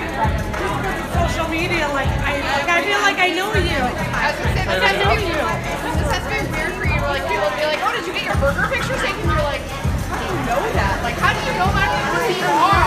like social media, I feel like I know you. I was gonna say, Like I know you. this has to be weird for you. Like people will be like, "Oh, did you get your burger picture taken?" You're like, "How do you know that? Like, how do you know about who you are?"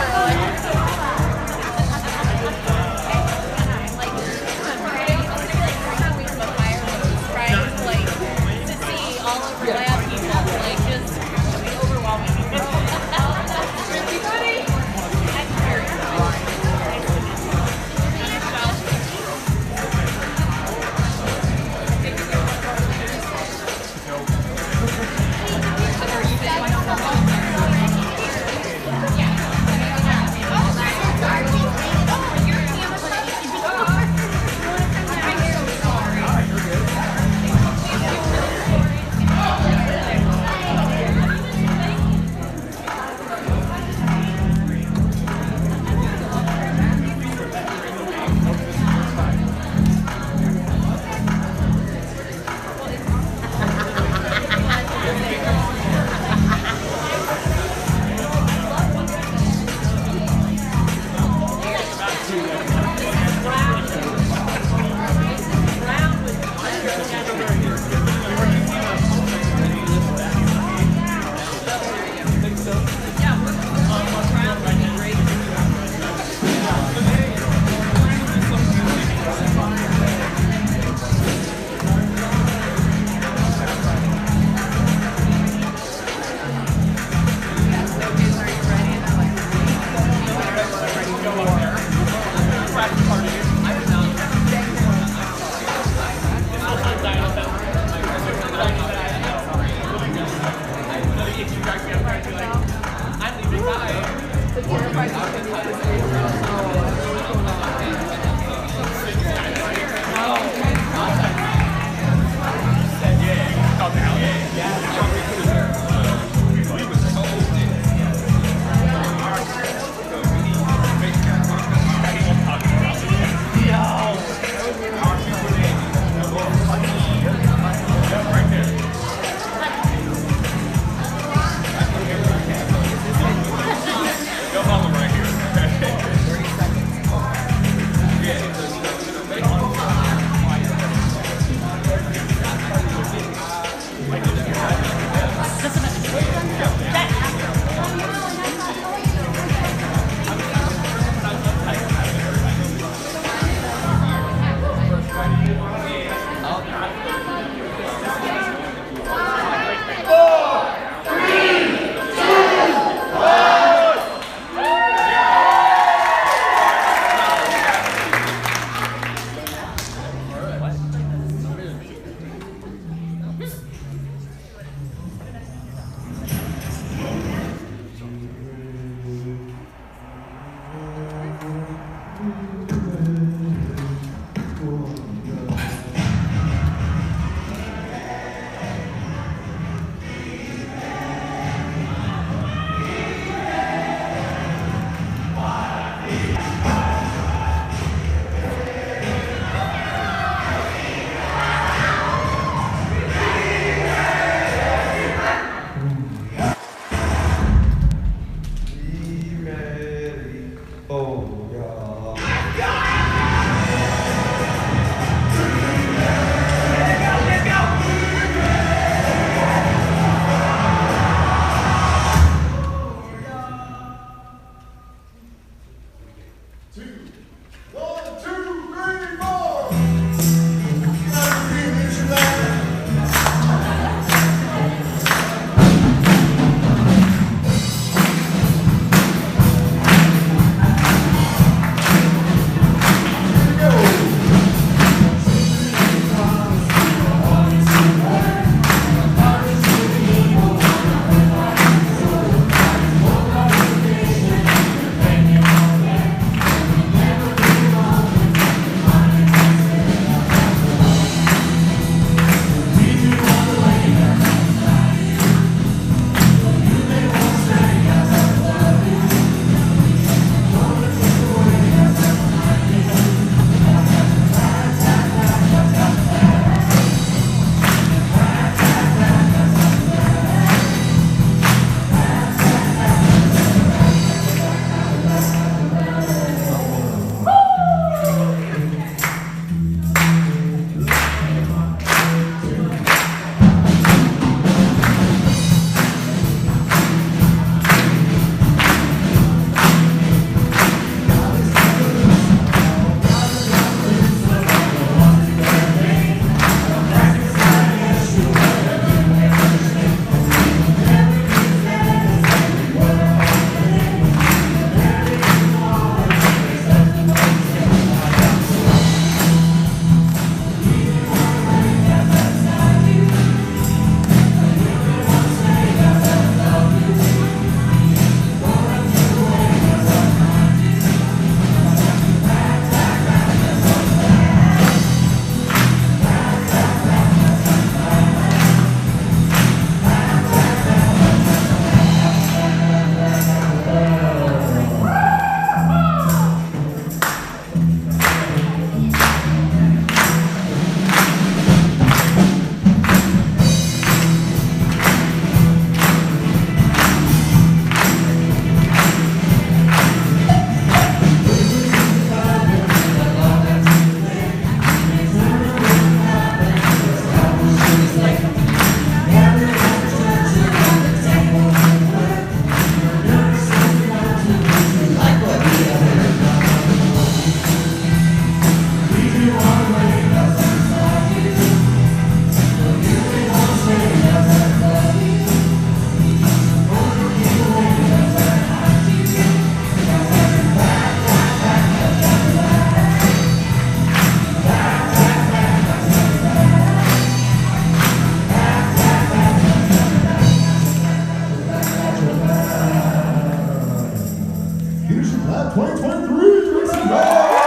at 2023 Gracie Bell.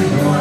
Let's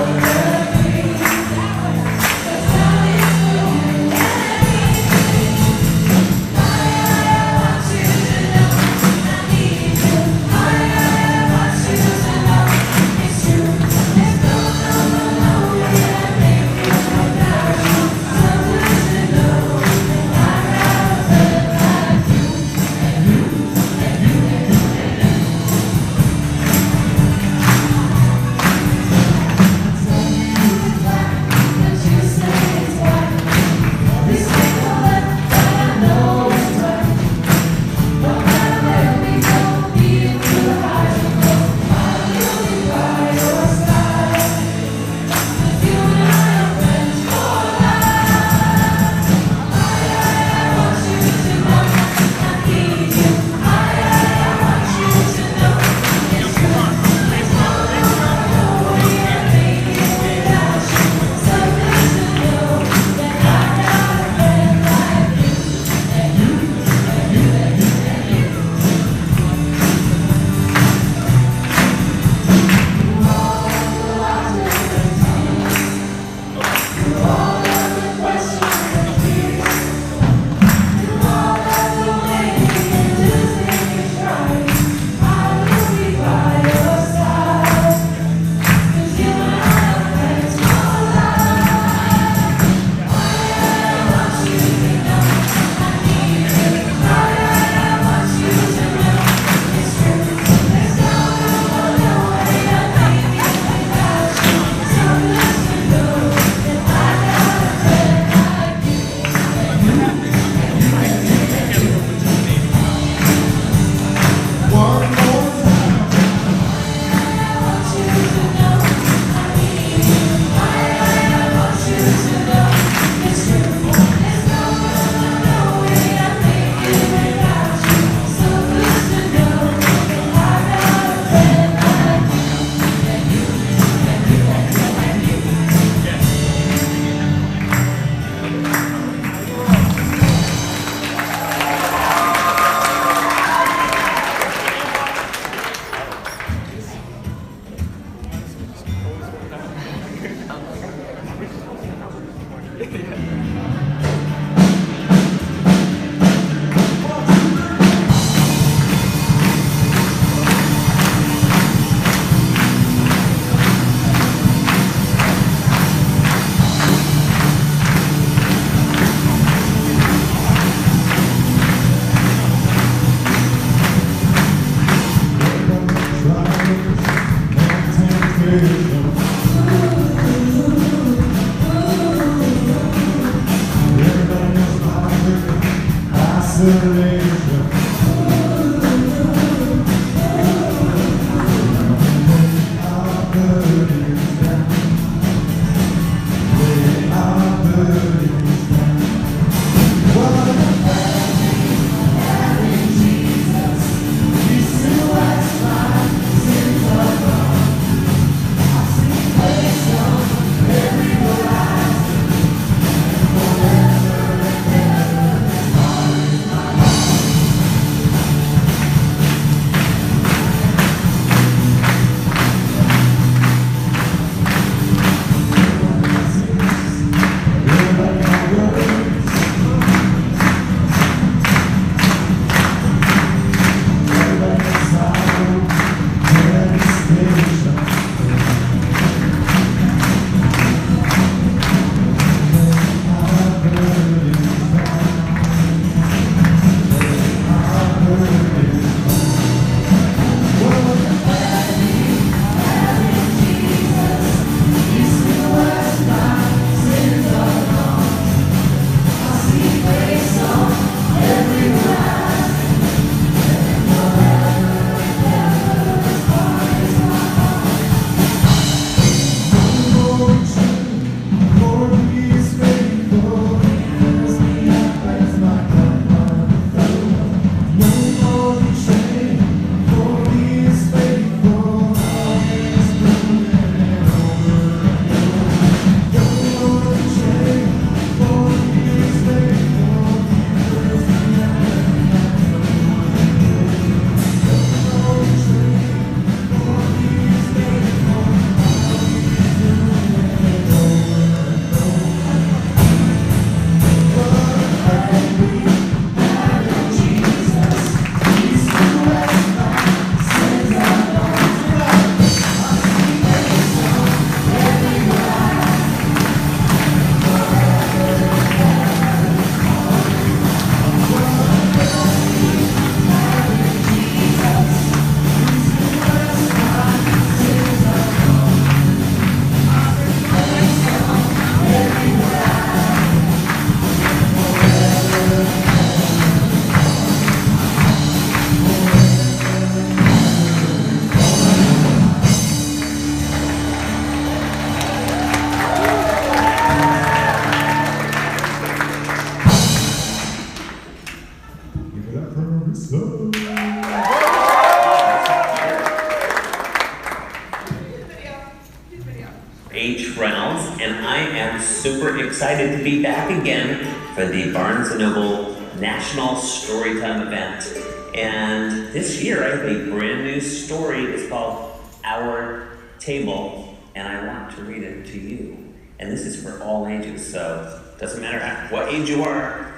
super excited to be back again for the Barnes & Noble National Storytime event. And this year I have a brand new story. It's called Our Table, and I want to read it to you. And this is for all ages, so it doesn't matter what age you are.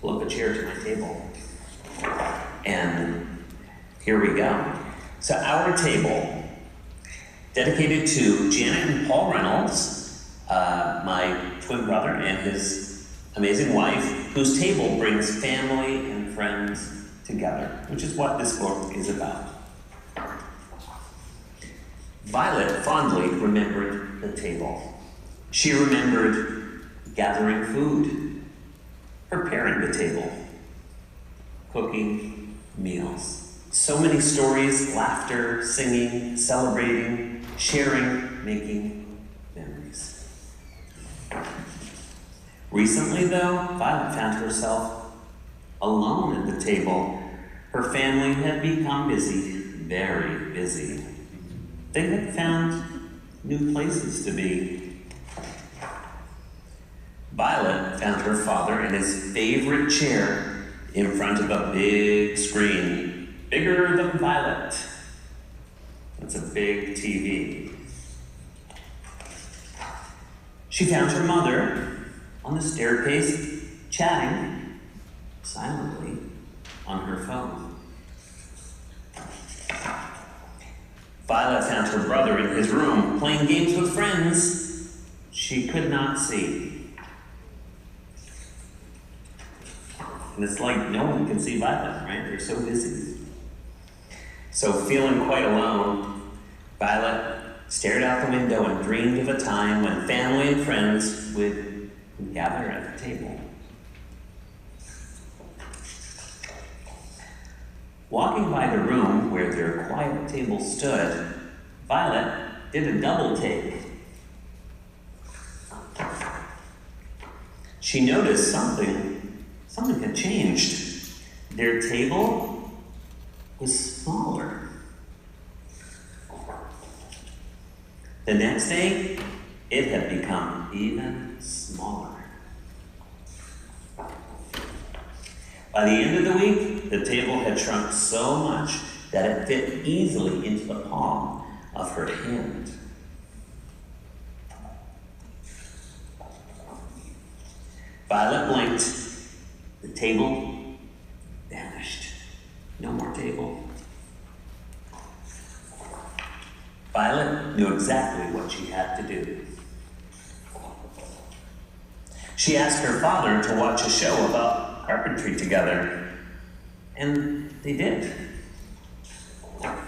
Pull up a chair to my table. And here we go. So Our Table, dedicated to Janet and Paul Reynolds, my twin brother and his amazing wife, whose table brings family and friends together, which is what this book is about. Violet fondly remembered the table. She remembered gathering food, preparing the table, cooking meals. So many stories, laughter, singing, celebrating, sharing, making memories. Recently, though, Violet found herself alone at the table. Her family had become busy, very busy. They had found new places to be. Violet found her father in his favorite chair in front of a big screen, bigger than Violet. It's a big TV. She found her mother on the staircase, chatting silently on her phone. Violet found her brother in his room, playing games with friends she could not see. And it's like no one can see Violet, right? They're so busy. So feeling quite alone, Violet stared out the window and dreamed of a time when family and friends would gather at the table. Walking by the room where their quiet table stood, Violet did a double take. She noticed something had changed. Their table was smaller. The next day, it had become even smaller. By the end of the week, the table had shrunk so much that it fit easily into the palm of her hand. Violet blinked. The table vanished. No more table. Violet knew exactly what she had to do. She asked her father to watch a show about carpentry together, and they did. Violet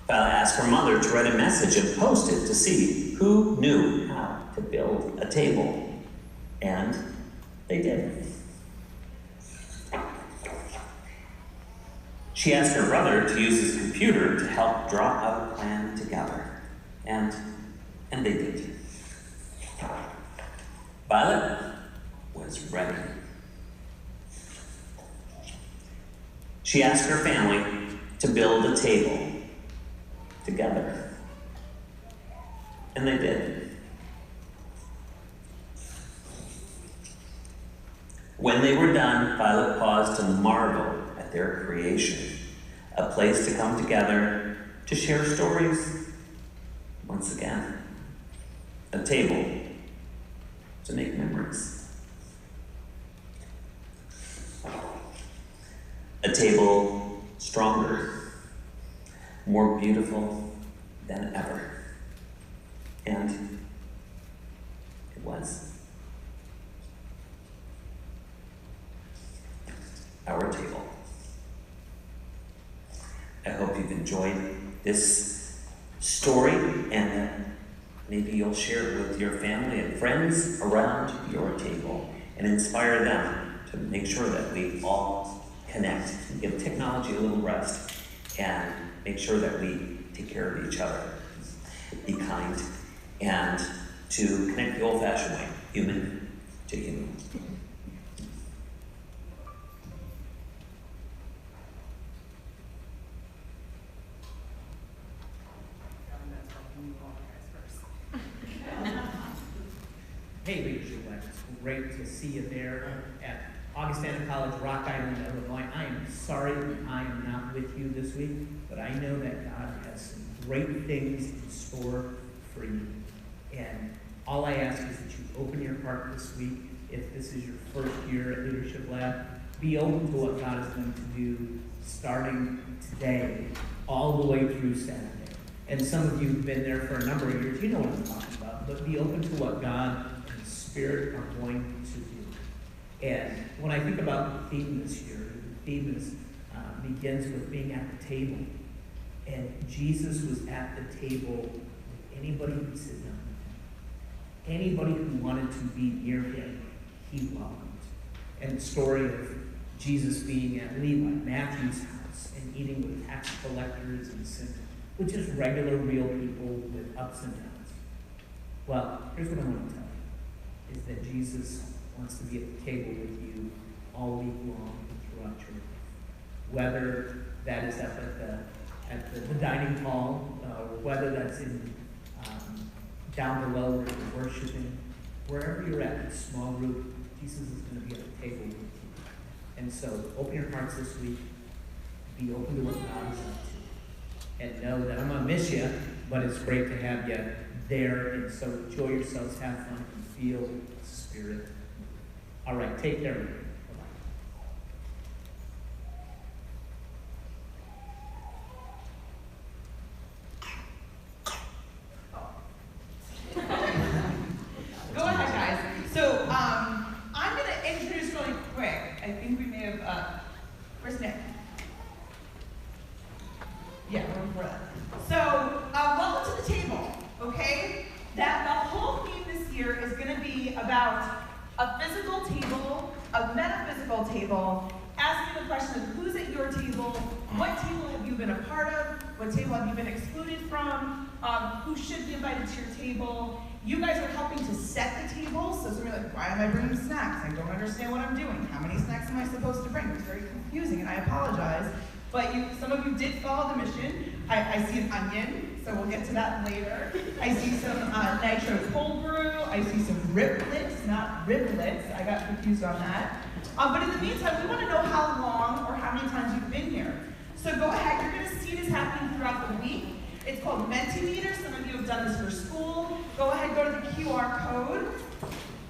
asked her mother to write a message and post it to see who knew how to build a table, and they did. She asked her brother to use his computer to help draw out a plan together, and they did. Violet was ready. She asked her family to build a table together, and they did. When they were done, Violet paused to marvel at their creation, a place to come together to share stories. Once again, a table to make memories. A table stronger, more beautiful than ever. And it was. Our table. I hope you've enjoyed this story, and that maybe you'll share it with your family and friends around your table and inspire them to make sure that we all connect, give technology a little rest, and make sure that we take care of each other, be kind, and to connect the old-fashioned way, human to human. Hey, Leadership Lab, it's great to see you there at Augustana College, Rock Island, Illinois. I am sorry that I am not with you this week, but I know that God has some great things in store for you. And all I ask is that you open your heart this week. If this is your first year at Leadership Lab, be open to what God is going to do starting today, all the way through Saturday. And some of you have been there for a number of years. You know what I'm talking about. But be open to what God and the Spirit are going to do. And when I think about the theme this year, the theme begins with being at the table. And Jesus was at the table with anybody who would sit down with him. Anybody who wanted to be near him, he welcomed. And the story of Jesus being at Levi, Matthew's house, and eating with tax collectors and sinners, with just regular, real people with ups and downs. Well, here's what I want to tell you, is that Jesus wants to be at the table with you all week long and throughout your life. Whether that is up at the dining hall, or whether that's in down below where you're worshiping, wherever you're at in a small group, Jesus is going to be at the table with you. And so, open your hearts this week. Be open to what God is up to. And know that I'm going to miss you, but it's great to have you there. And so, enjoy yourselves, have fun, and feel the Spirit. All right, take care of you. Go ahead, guys. So, I'm going to introduce really quick. I think we may have, where's Nick? Yeah, we're before that. So, welcome to the table, okay? That the whole theme this year is going to be about a physical table, a metaphysical table, asking the question of who's at your table, what table have you been a part of, what table have you been excluded from, who should be invited to your table. You guys are helping to set the table, so some of you are like, why am I bringing snacks? I don't understand what I'm doing. How many snacks am I supposed to bring? It's very confusing, and I apologize. But some of you did follow the mission. I see an onion, so we'll get to that later. I see some nitro cold brew. I see some riblets, not riblets. I got confused on that. But in the meantime, we want to know how long or how many times you've been here. So go ahead. You're going to see this happening throughout the week. It's called Mentimeter. Some of you have done this for school. Go ahead, go to the QR code.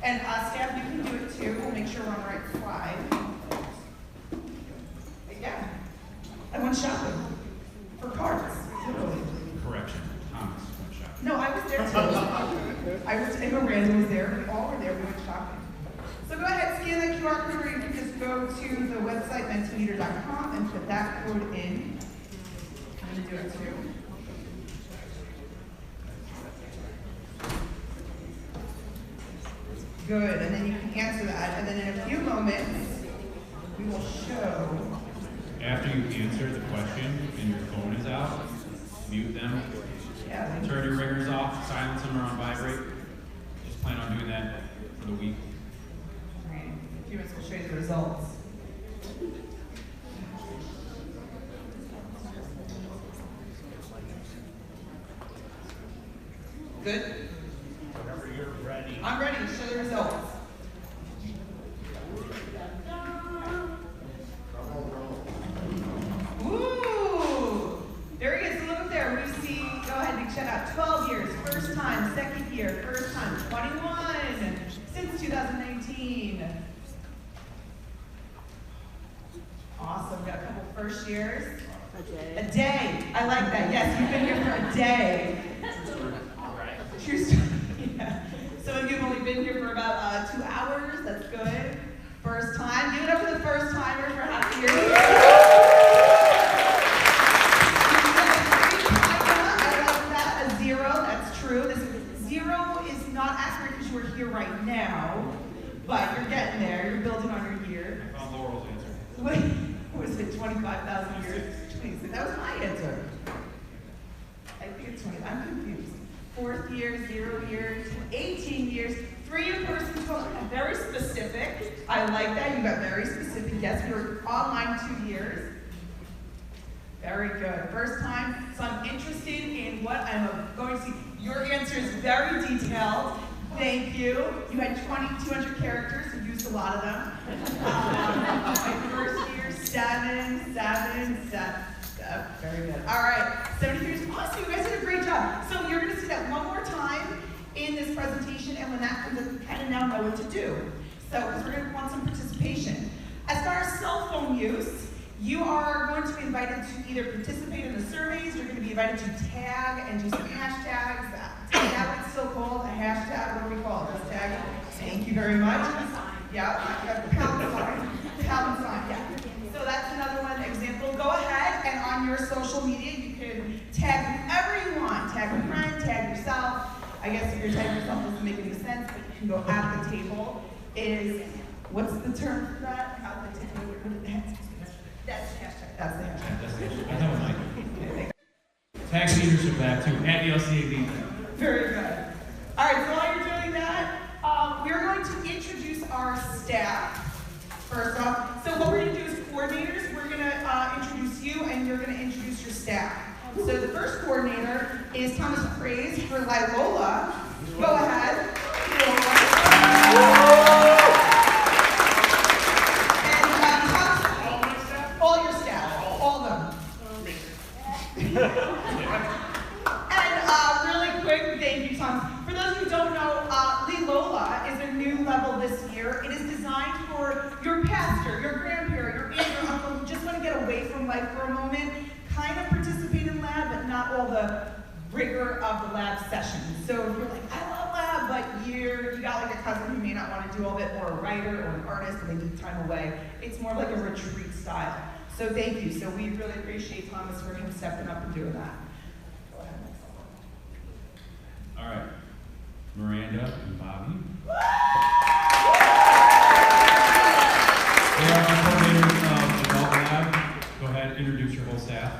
And Steph, you can do it too. We'll make sure we're on the right slide. Yeah. I went shopping for cards. Literally. Correction, Thomas went shopping. No, I was there too. I was, and Miranda was there. We all were there. We went shopping. So go ahead, scan that QR code, or you can just go to the website, mentimeter.com, and put that code in. I'm going to do it too. Good, and then you can answer that, and then in a few moments, we will show. After you answer the question and your phone is out, mute them, Yeah. turn your ringers off, silence them or on vibrate. Just plan on doing that for the week. Great. In a few minutes, we'll show you the results. Good? Whenever you're ready. I'm ready to show the results. Ooh! Very good. So look up there. We see, go ahead and check out 12 years, first time, second year, first time, 21, since 2019. Awesome. Got a couple first years. A day. I like that. Yes, you've been here for a day. True story. Yeah. Some of you have only been here for about 2 hours. That's good. First time. Give it up for the first timer for half a year. I like that. A 0. That's true. This 0 is not accurate because you are here right now, but you're getting there. You're building on your year. I found Laurel's answer. What was it? 25,000 years. That was my answer. I think it's 20. I'm confused. 4th year, 0 years, 18 years, 3 person 12. Very specific. I like that. You got very specific. Yes, we were online 2 years. Very good. First time. So I'm interested in what I'm going to see. Your answer is very detailed. Thank you. You had 200 characters, you used a lot of them. My first year, seven. Very good. All right, 73 is awesome. You guys did a great job. So you're going to see that one more time in this presentation, and when that comes up, you kind of now know what to do. So, because we're going to want some participation. As far as cell phone use, you are going to be invited to either participate in the surveys, you're going to be invited to tag and do some hashtags. Is that what's still called? A hashtag? What do we call it? Just tag? Thank you very much. Yeah, pound sign. Pound sign, yeah. So that's another one example. Go ahead and on your social media, you can tag whoever you want. Tag a friend, tag yourself. I guess if you're tagging yourself doesn't make any sense, but you can go at the table. What's the term for that? At the table. That's the hashtag. That's the hashtag. I know, Mike. Tag leaders are back too. At the LCAB. Very good. All right, so while you're doing that, we're going to introduce our staff first off. So what we're going to do is coordinators. We're going to introduce you, and you're going to introduce your staff. So the first coordinator is Thomas Praise for Lilola. Go ahead. And all your staff, all of them. And really quick, thank you, Tom. For those who don't know, Lilola is a new level this year. It is designed for your pastor, your grandparent, your aunt, your uncle who just want to get away from life for a moment, kind of participate in lab, but not all the rigor of the lab sessions. So if you're like, I love lab, but you got like a cousin who may not want to do all of it, or a writer or an artist, and they need time away. It's more like a retreat style. So thank you. So we really appreciate Thomas for him stepping up and doing that. Go ahead. All right. Miranda and Bobby. They are our coordinators of Adult Lab. Go ahead, introduce your whole staff.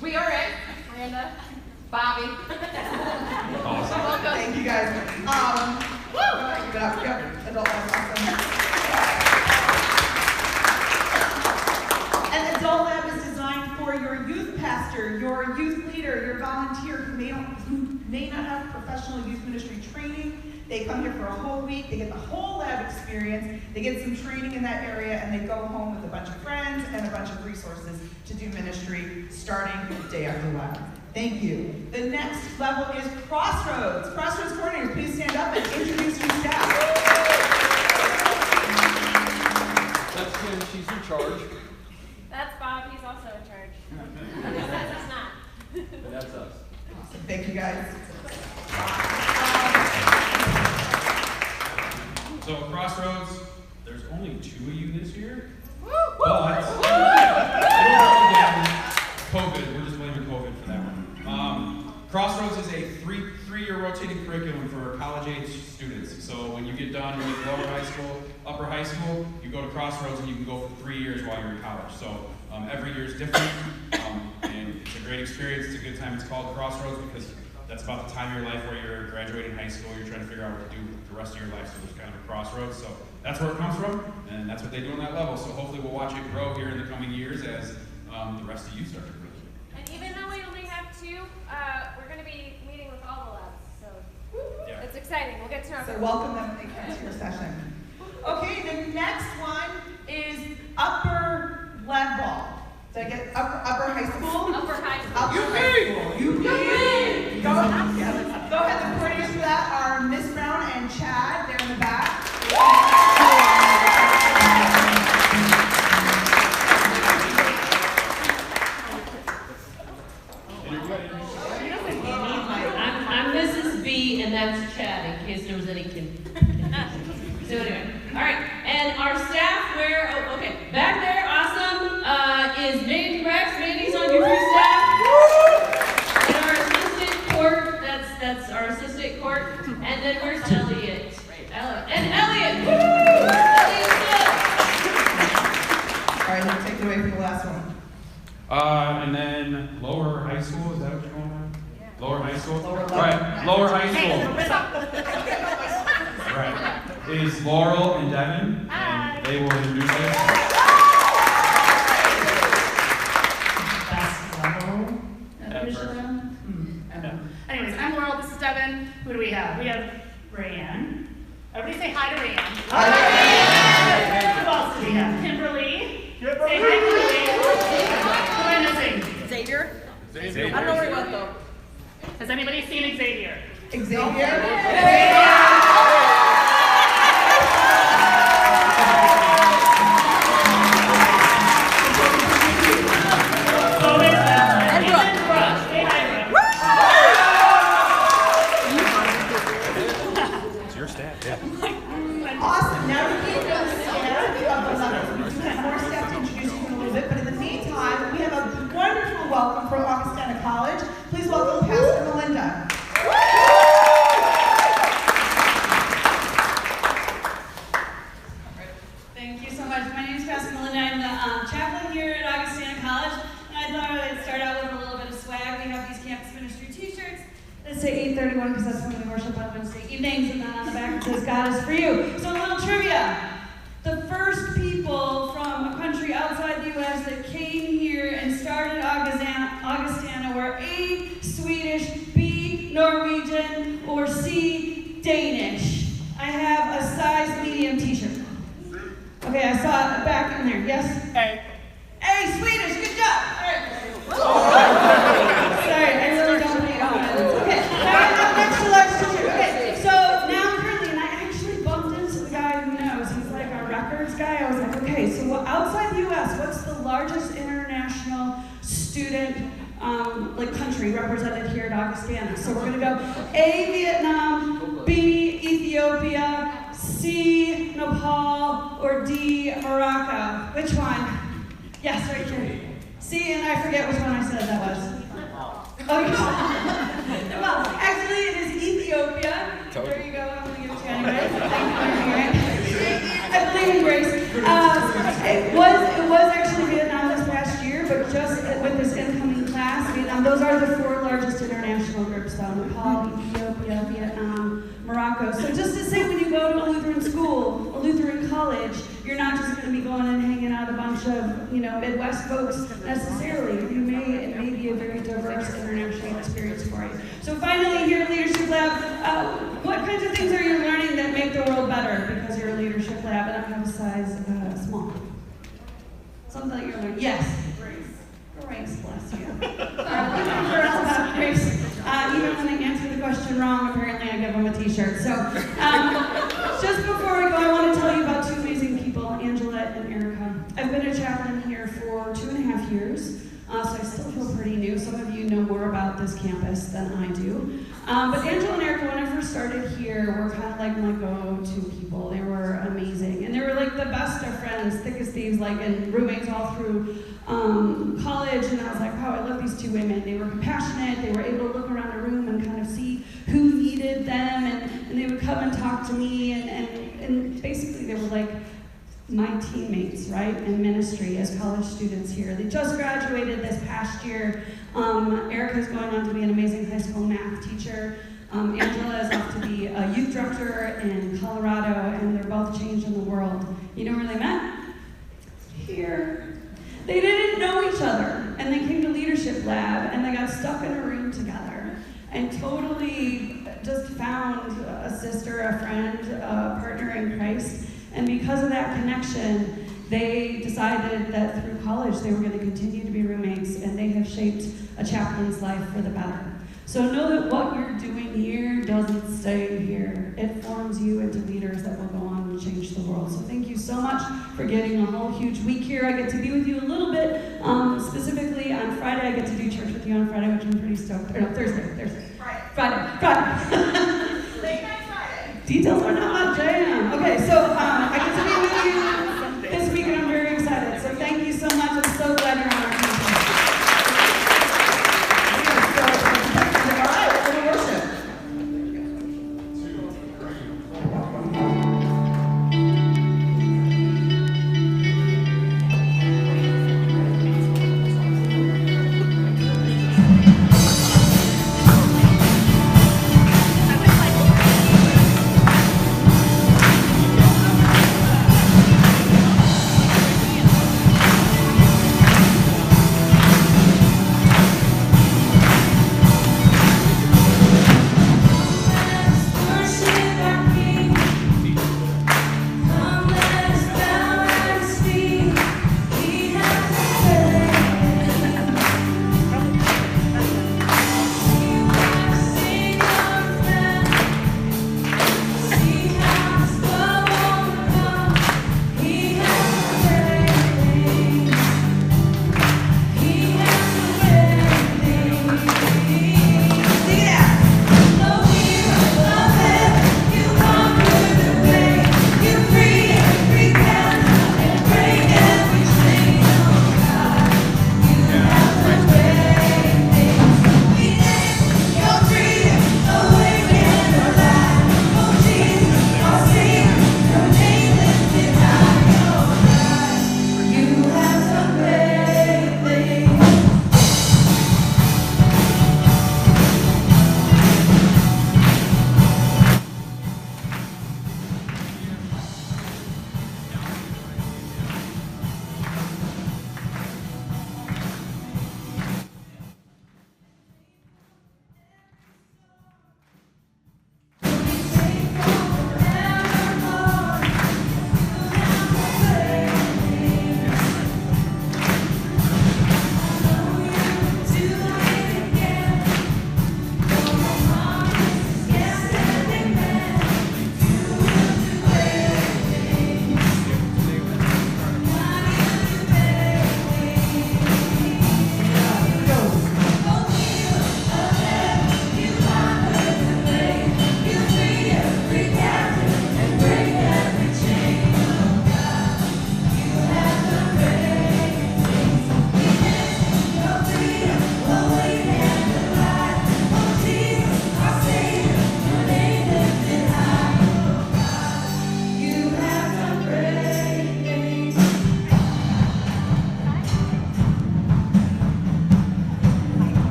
We are it. Miranda, Bobby. Awesome. Welcome. Thank you guys. Woo! Give it up. Yep. Adult Lab, awesome. And Adult Lab is designed for your youth pastor, your youth leader, your volunteer who may not have professional youth ministry training. They come here for a whole week, they get the whole lab experience, they get some training in that area, and they go home with a bunch of friends and a bunch of resources to do ministry starting the day after lab. Thank you. The next level is Crossroads. Crossroads coordinators, please stand up and introduce your staff. That's Kim, she's in charge. That's Bob, he's also in charge. He says he's not. And that's us. Awesome. Thank you guys. So at Crossroads, there's only 2 of you this year. Woo! COVID, we're just blaming COVID for that one. Crossroads is a three-year rotating curriculum for college-age students. So when you get done with lower high school, upper high school, you go to Crossroads and you can go for 3 years while you're in college. So every year is different, and it's a great experience. It's a good time. It's called Crossroads because that's about the time of your life where you're graduating high school, you're trying to figure out what to do with the rest of your life, so there's kind of a crossroads. So that's where it comes from, and that's what they do on that level. So hopefully we'll watch it grow here in the coming years as the rest of you start to grow. And even though we only have 2, we're going to be meeting with all the labs, so Yeah. it's exciting. We'll get to know So them. welcome them when they come to your session. Okay, the next one is upper level. Did I get upper high school? Upper high school. Upper high school. UP. Go ahead. Go ahead. The coordinators for that are Miss Brown and Chad. They're in the back. I'm Mrs. B, and that's Chad, in case there was any confusion. So anyway, all right, and our staff, okay, back there, awesome, is Mandy Rex. Mandy's on your free staff. And our assistant court, that's our assistant court. And then where's Elliot? And Elliot, woo! Elliot's good. All right, now take it away from the last one. And then lower high school, is that what you're going on? Yeah. Lower high school? Lower level. All right, lower high school. Right. Is Laurel and Devin, and they will introduce us. Best level. Anyways, I'm Laurel, this is Devin. Who do we have? We have Rayanne. Everybody say hi to Rayanne. Hi. Who else do we have? Kimberly. Say hi, Kimberly. Who am I missing? Xavier? Xavier. I don't know where he went though. Has anybody seen Xavier? Xavier? Oh, there's that. And Brooke. Say hi, Brooke. It's your staff, yeah. Awesome. Now we need to we have more staff to introduce you in a little bit, but in the meantime, we have a wonderful welcome from Augustana College. Please welcome Pastor Melinda. Thank you so much. My name is Pastor Melinda. I'm the chaplain here at Augustana College, and I thought I would start out with a little bit of swag. We have these campus ministry t-shirts that say 831 because that's when we worship on Wednesday evenings, and then on the back it says God is for you. So a little trivia. The first people from a country outside the U.S. that came here and started Augustana were A, Swedish, B, Norwegian, or C, Danish. I have a size medium t-shirt. Okay, I saw it back in there. Yes? A, Swedish. Good job. All right. Sorry, I really don't need it. Okay, now I have an extra large t-shirt. Okay, so now currently, and I actually bumped into the guy who knows. He's like our records guy. I was like, okay, so outside the U.S., what's the largest international student country represented here at Augustana? So we're gonna go A, Vietnam, B, Ethiopia, C, Nepal, or D, Morocco. Which one? Yes, right here. C, and I forget which one I said that was. Oh, yes. Well, actually, it is Ethiopia. There you go. I'm going to give it to you anyway. Thank you for hearing it. I believe in grace. It was actually Vietnam this past year, but just with this incoming class, Vietnam, those are the 4 largest international groups, though. Nepal, Ethiopia, Vietnam, Morocco. So just to say, when you go to a Lutheran school, a Lutheran college, you're not just going to be going and hanging out with a bunch of, Midwest folks necessarily. It may be a very diverse international experience for you. So finally, here at Leadership Lab, what kinds of things are you learning that make the world better because you're a Leadership Lab and I have a size small? Something that you're learning. Yes. Grace, bless you. We're all about grace. Even when they answer the question wrong, apparently I give them a t-shirt. So just before we go, I want to tell you about 2 amazing people, Angela and Erica. I've been a chaplain here for 2.5 years, so I still feel pretty new. Some of you know more about this campus than I do. But Angela and Erica, when I first started here, were kind of like my go-to people. They were amazing. And they were like the best of friends, thick as thieves, and roommates all through college. And I was like, wow, I love these 2 women. They were compassionate. They were able to look around the room and kind of see who needed them. And they would come and talk to me. And basically they were like my teammates, right, in ministry as college students here. They just graduated this past year. Erica's going on to be an amazing high school math teacher. Angela is off to be a youth director in Colorado, and they're both changing the world. You know where they met? Here. They didn't know each other, and they came to Leadership Lab, and they got stuck in a room together, and totally just found a sister, a friend, a partner in Christ. And because of that connection, they decided that through college they were going to continue to be roommates, and they have shaped a chaplain's life for the better. So know that what you're doing here doesn't stay here. It forms you into leaders that will go on and change the world. So thank you so much for getting a whole huge week here. I get to be with you a little bit. Specifically on Friday, I get to do church with you on Friday, which I'm pretty stoked. Or no, Thursday. Friday. Late night Friday. Details are not much, I am. Okay, so I get to be with you this week, and I'm very excited. So thank you so much. I'm so glad you're on our team. All right, we're going to worship.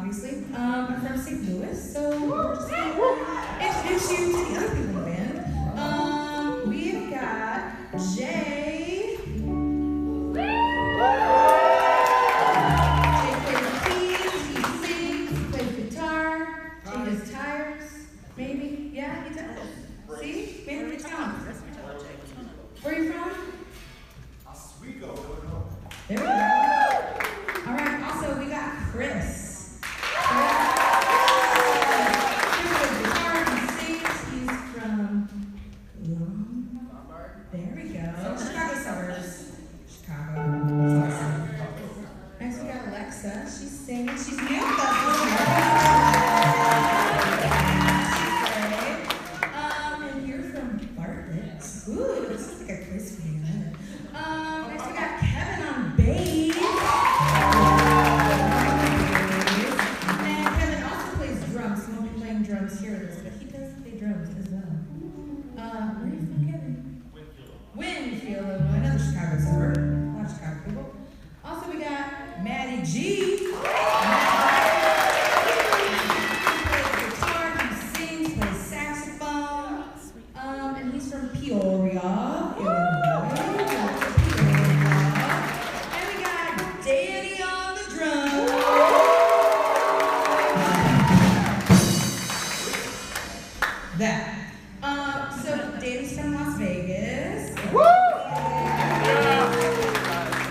obviously. I'm from St. Louis, so we're just gonna introduce you to the other people in the band. We've got Jay. Jay plays keys, he sings, he plays guitar, he does tires, maybe. Yeah, he does. See? Maybe it's gone. Where are you from? Oswego, Illinois. There we go. All right, also we got Chris. He plays guitar, he sings, he's from Lombard. There we go. Chicago suburbs. Chicago. Next we got Alexa. She's singing. She's new with us this year. And you're from Bartlett. Ooh, this is like a quiz for you. Next we got Kevin on bass. And Kevin also plays drums. He won't be playing drums here with us, but he does play drums as well. Where are you from, Kevin? Winfield, Illinois. Another Chicago suburb. A lot of Chicago people. Also we got Maddie G. He plays guitar, he sings, plays saxophone. And he's from Peoria, Illinois. And we got Danny on the drums. That. So Danny's from Las Vegas.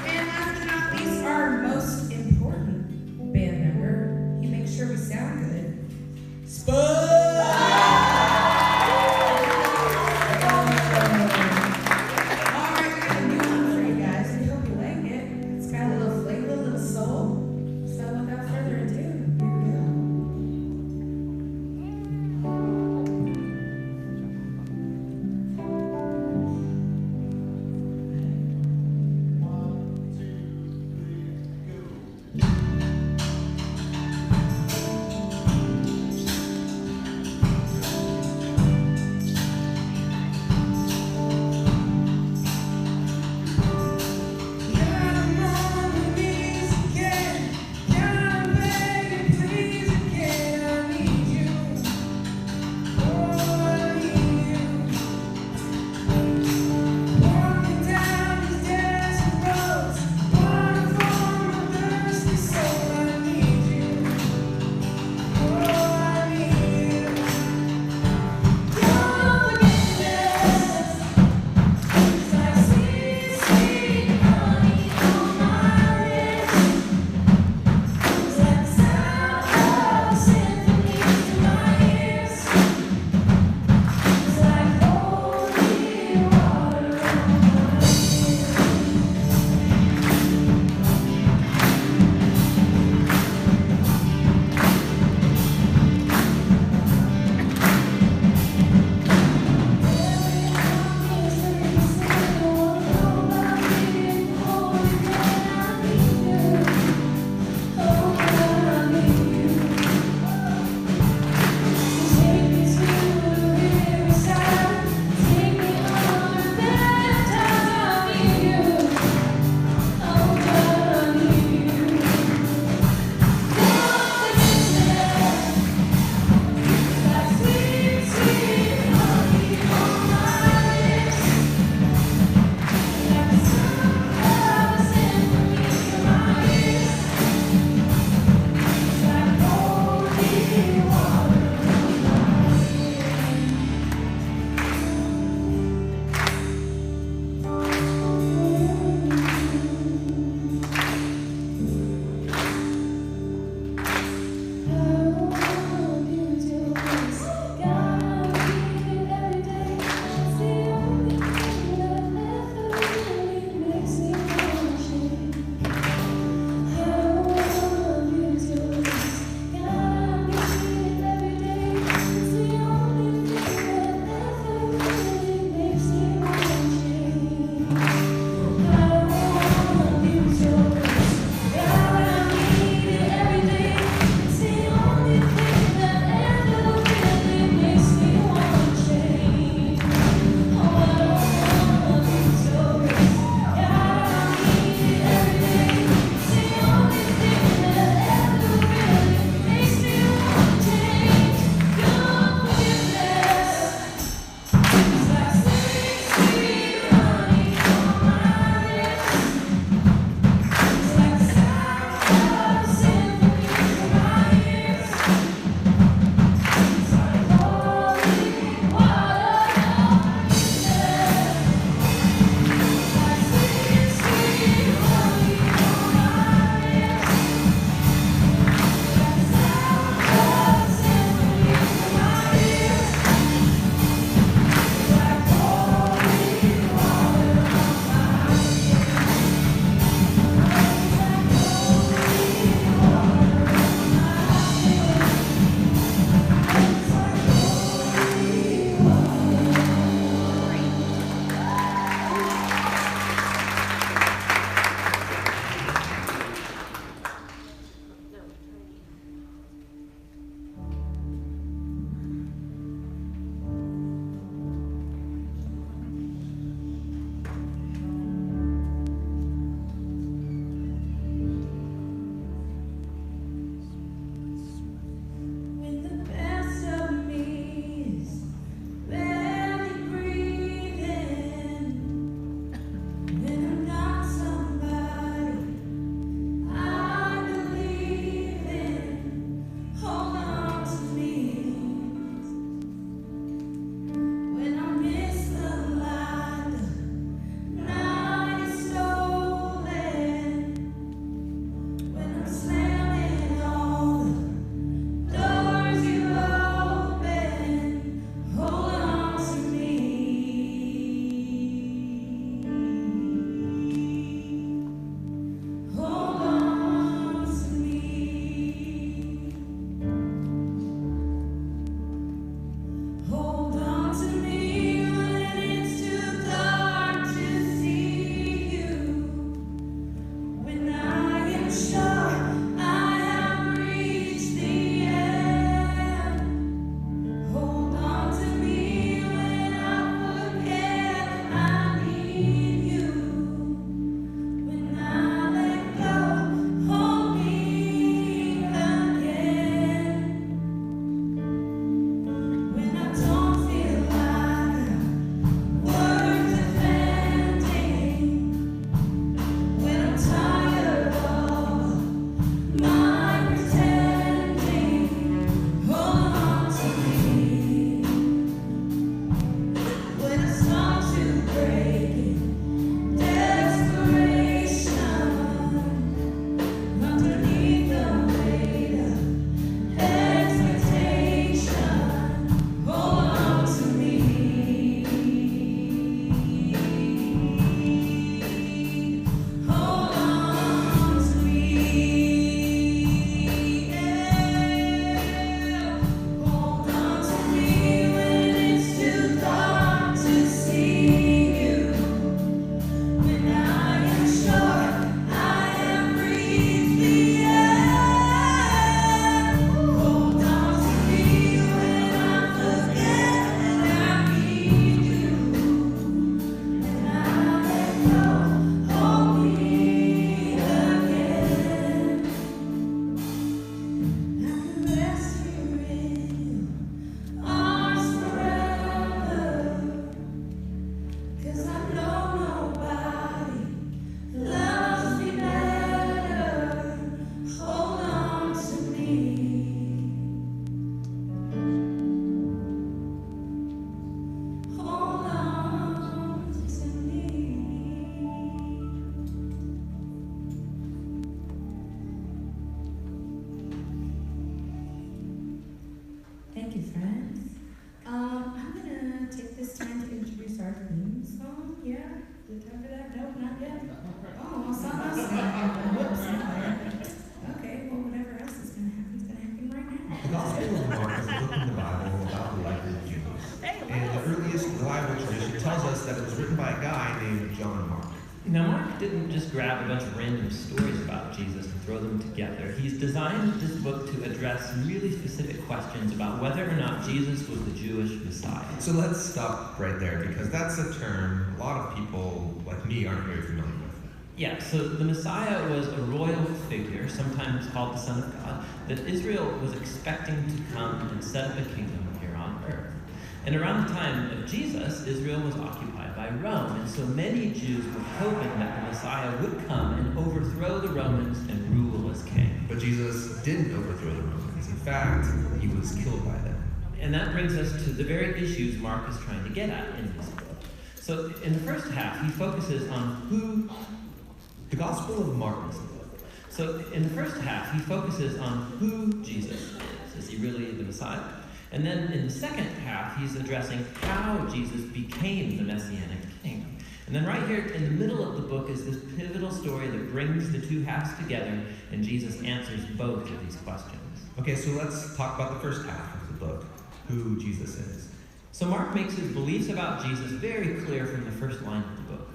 And last but not least, our most important band member. He makes sure we sound good. Spud! Alright, we got a new one for you guys. We hope you like it. It's got a little flavor, a little soul. So without further ado, here we go. that it was written by a guy named John Mark. Now, Mark didn't just grab a bunch of random stories about Jesus and throw them together. He's designed this book to address some really specific questions about whether or not Jesus was the Jewish Messiah. So let's stop right there, because that's a term a lot of people like me aren't very familiar with. Yeah, so the Messiah was a royal figure, sometimes called the Son of God, that Israel was expecting to come and set up a kingdom here on earth. And around the time of Jesus, Israel was occupied by Rome, and so many Jews were hoping that the Messiah would come and overthrow the Romans and rule as king. But Jesus didn't overthrow the Romans. In fact, he was killed by them. And that brings us to the very issues Mark is trying to get at in this book. So in the first half, he focuses on who the Gospel of Mark is. So in the first half, he focuses on who Jesus is. Is he really the Messiah? And then in the second half, he's addressing how Jesus became the Messianic king. And then right here in the middle of the book is this pivotal story that brings the two halves together, and Jesus answers both of these questions. Okay, so let's talk about the first half of the book, who Jesus is. So Mark makes his beliefs about Jesus very clear from the first line of the book.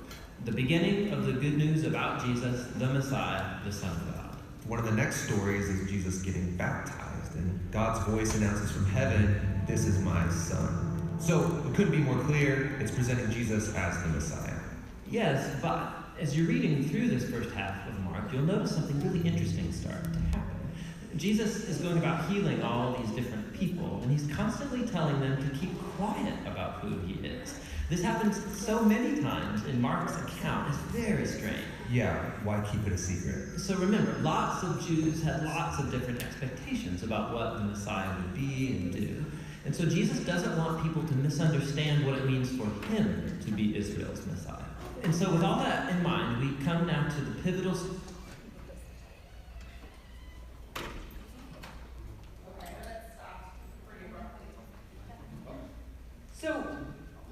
The beginning of the good news about Jesus, the Messiah, the Son of God. One of the next stories is Jesus getting baptized, and God's voice announces from heaven, "This is my Son." So it couldn't be more clear, it's presenting Jesus as the Messiah. Yes, but as you're reading through this first half of Mark, you'll notice something really interesting start to happen. Jesus is going about healing all these different people, and he's constantly telling them to keep quiet about who he is. This happens so many times in Mark's account. It's very strange. Yeah, why keep it a secret? So remember, lots of Jews had lots of different expectations about what the Messiah would be and do. And so Jesus doesn't want people to misunderstand what it means for him to be Israel's Messiah. And so with all that in mind, we come now to the pivotal... So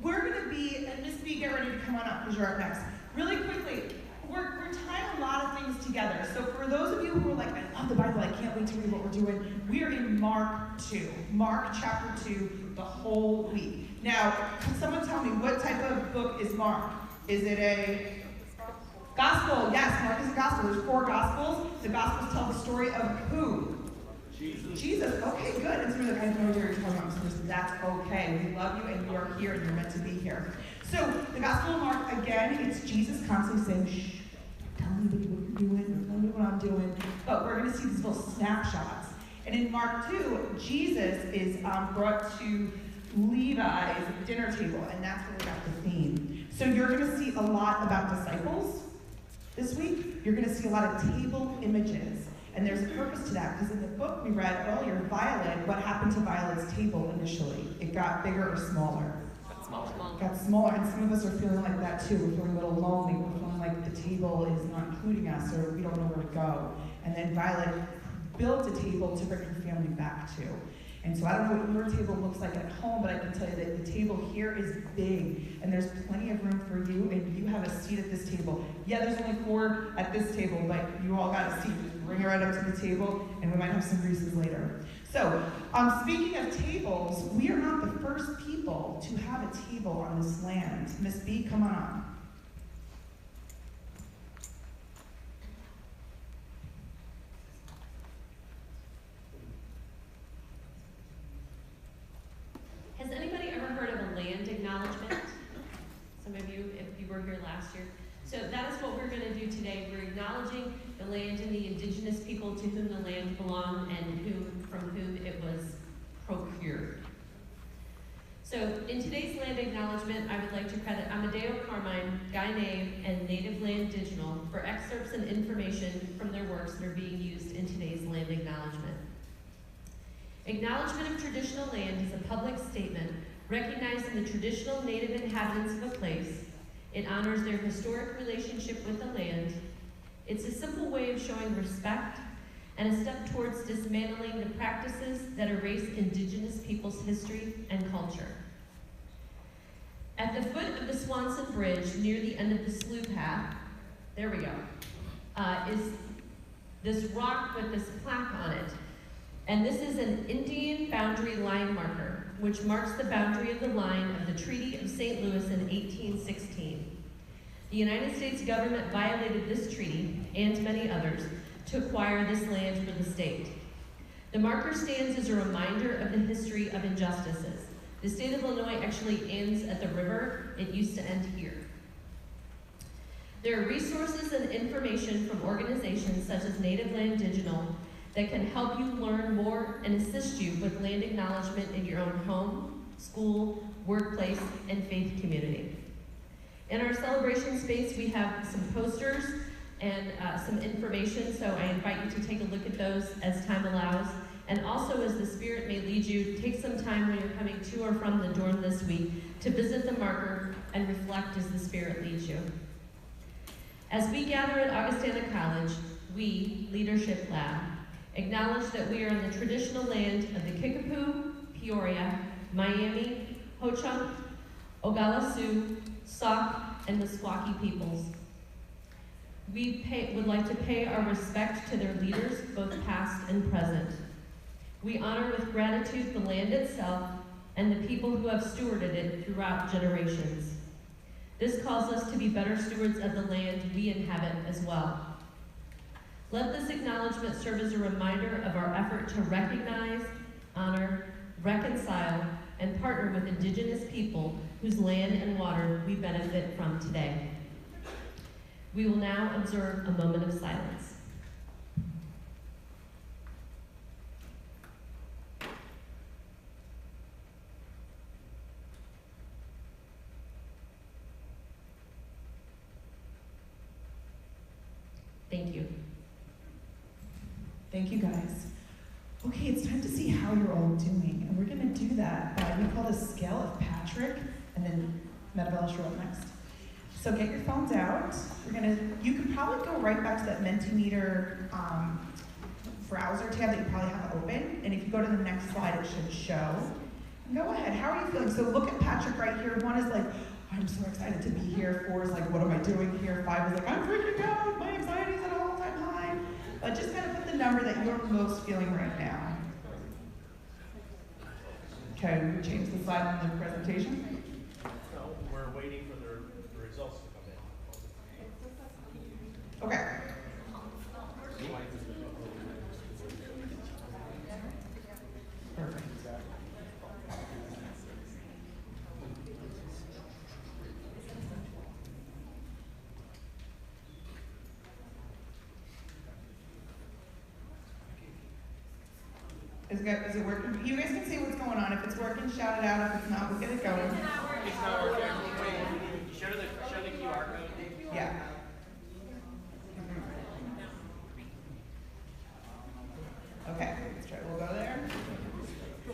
we're going to be, and Miss B, get ready to come on up because you're up next. Really quickly, we're tying a lot of things together. So for those of you who are like, I love the Bible, I can't wait to read what we're doing, we are in Mark 2. Mark chapter 2, the whole week. Now, can someone tell me what type of book is Mark? Is it a gospel? Yes, Mark is a gospel. There's 4 gospels. The gospels tell the story of who? Jesus. Okay, good. And so you're like, I have no idea what you're talking about. So that's okay. We love you and you are here and you're meant to be here. So the Gospel of Mark, again, it's Jesus constantly saying, shh, tell me what you're doing, tell me what I'm doing. But we're going to see these little snapshots. And in Mark 2, Jesus is brought to Levi's dinner table, and that's where we got the theme. So you're going to see a lot about disciples this week. You're going to see a lot of table images. And there's a purpose to that, because in the book we read earlier, Violet, what happened to Violet's table initially? It got bigger or smaller? It got smaller, and some of us are feeling like that too. We're feeling a little lonely. We're feeling like the table is not including us, or we don't know where to go. And then Violet built a table to bring her family back to. And so I don't know what your table looks like at home, but I can tell you that the table here is big, and there's plenty of room for you, and you have a seat at this table. Yeah, there's only 4 at this table, but you all got a seat. Just bring it right up to the table, and we might have some Reese's later. So, speaking of tables, we are not the first people to have a table on this land. Miss B, come on up. Has anybody ever heard of a land acknowledgement? Some of you, if you were here last year. So that is what we're going to do today. We're acknowledging the land and the indigenous people to whom the land belonged and from whom it was procured. So in today's land acknowledgement, I would like to credit Amadeo Carmine, Guy Nave, and Native Land Digital for excerpts and information from their works that are being used in today's land acknowledgement. Acknowledgement of traditional land is a public statement recognizing the traditional native inhabitants of a place. It honors their historic relationship with the land. It's a simple way of showing respect and a step towards dismantling the practices that erase indigenous people's history and culture. At the foot of the Swanson Bridge, near the end of the slough path, there we go, is this rock with this plaque on it. And this is an Indian boundary line marker. which marks the boundary of the line of the Treaty of St. Louis in 1816. The United States government violated this treaty, and many others, to acquire this land for the state. The marker stands as a reminder of the history of injustices. The state of Illinois actually ends at the river. It used to end here. There are resources and information from organizations such as Native Land Digital that can help you learn more and assist you with land acknowledgement in your own home, school, workplace, and faith community. In our celebration space, we have some posters and some information, so I invite you to take a look at those as time allows. And also, as the Spirit may lead you, take some time when you're coming to or from the dorm this week to visit the marker and reflect as the Spirit leads you. As we gather at Augustana College, we, Leadership Lab, acknowledge that we are in the traditional land of the Kickapoo, Peoria, Miami, Ho-Chunk, Oglala Sioux, Sauk, and Meskwaki peoples. We would like to pay our respect to their leaders, both past and present. We honor with gratitude the land itself and the people who have stewarded it throughout generations. This calls us to be better stewards of the land we inhabit as well. Let this acknowledgement serve as a reminder of our effort to recognize, honor, reconcile, and partner with Indigenous people whose land and water we benefit from today. We will now observe a moment of silence. Thank you. Thank you, guys. Okay, it's time to see how you're all doing, and we're going to do that by, we call this Scale of Patrick, and then Metabella show up next. So get your phones out. You can probably go right back to that Mentimeter browser tab that you probably have open, and if you go to the next slide, it should show. And go ahead, how are you feeling? So look at Patrick right here. 1 is like, I'm so excited to be here. 4 is like, what am I doing here? 5 is like, I'm freaking out. My anxiety's at an all-time high. But just kind of put the number that you're most feeling right now. Okay, we change the slide on the presentation. No, we're waiting for the results to come in. Okay. Perfect. Is it working? You guys can see what's going on. If it's working, shout it out. If it's not, we'll get it going. It's not working. Wait, show the QR code. Yeah. Okay, let's try. We'll go there. Go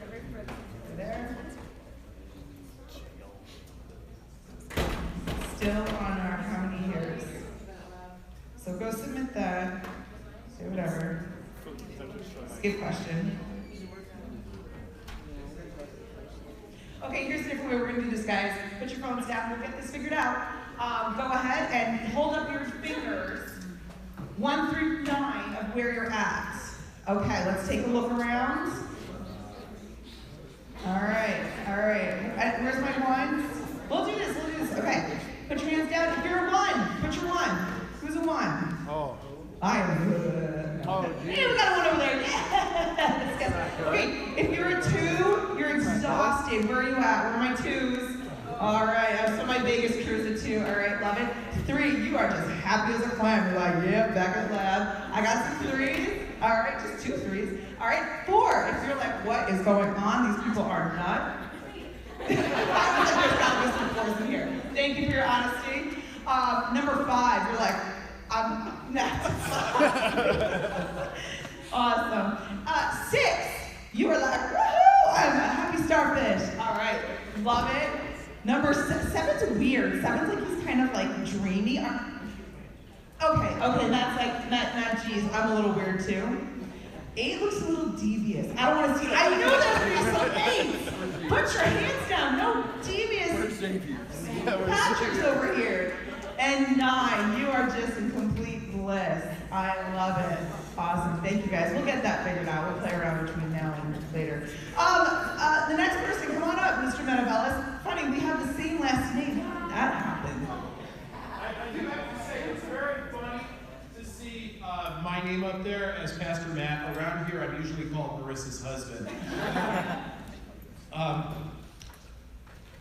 there. Still on our how many years? So go submit that. Do whatever. Skip question. Okay, here's a different way we're going to do this, guys. Put your phones down. We'll get this figured out. Go ahead and hold up your fingers 1 through 9 of where you're at. Okay, let's take a look around. All right. Where's my ones? We'll do this. Okay, put your hands down. If you're a 1, put your 1. Who's a 1? Oh. I am good. Oh, hey, we got a 1 over there. Yes. Okay, if you're a 2, you're exhausted. Where are you at? Where are my 2s? All right, so my biggest crew is a 2. All right, love it. 3, you are just happy as a clam. You're like, yep, back at the lab. I got some 3s. All right, just 2 3s. All right, 4, if you're like, what is going on? These people are nuts. There's gotta be some 4s in here. Thank you for your honesty. Number 5, you're like, I'm next. Awesome. 6, you are like, woohoo, I'm a happy starfish. All right, love it. Number 7's weird. 7's like he's kind of like dreamy. Okay, that's like, not geez, I'm a little weird too. 8 looks a little devious. I don't want to see it. I know that's for some 8. Put your hands down. No devious. Patrick's over here. And 9, you are just in complete bliss. I love it. Awesome. Thank you guys. We'll get that figured out. We'll play around between now and later. The next person, come usually call Marissa's husband.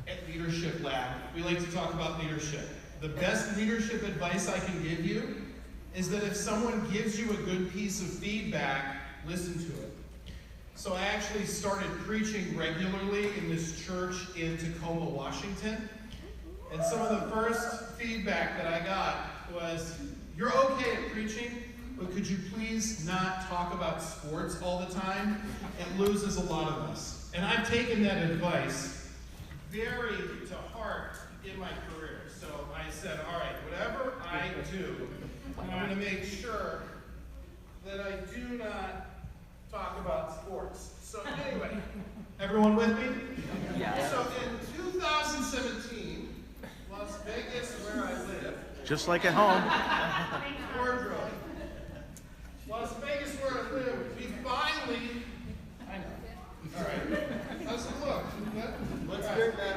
At Leadership Lab, we like to talk about leadership. The best leadership advice I can give you is that if someone gives you a good piece of feedback, listen to it. So I actually started preaching regularly in this church in Tacoma, Washington. And some of the first feedback that I got was, you're okay at preaching, but could you please not talk about sports all the time? It loses a lot of us. And I've taken that advice very to heart in my career. So I said, all right, whatever I do, I'm going to make sure that I do not talk about sports. So anyway, everyone with me? Yeah. So in 2017, Las Vegas, where I live. Just like at home. Wardrobe. Las Vegas, where I live, we finally, I know. All right. How's it look? Let's get that.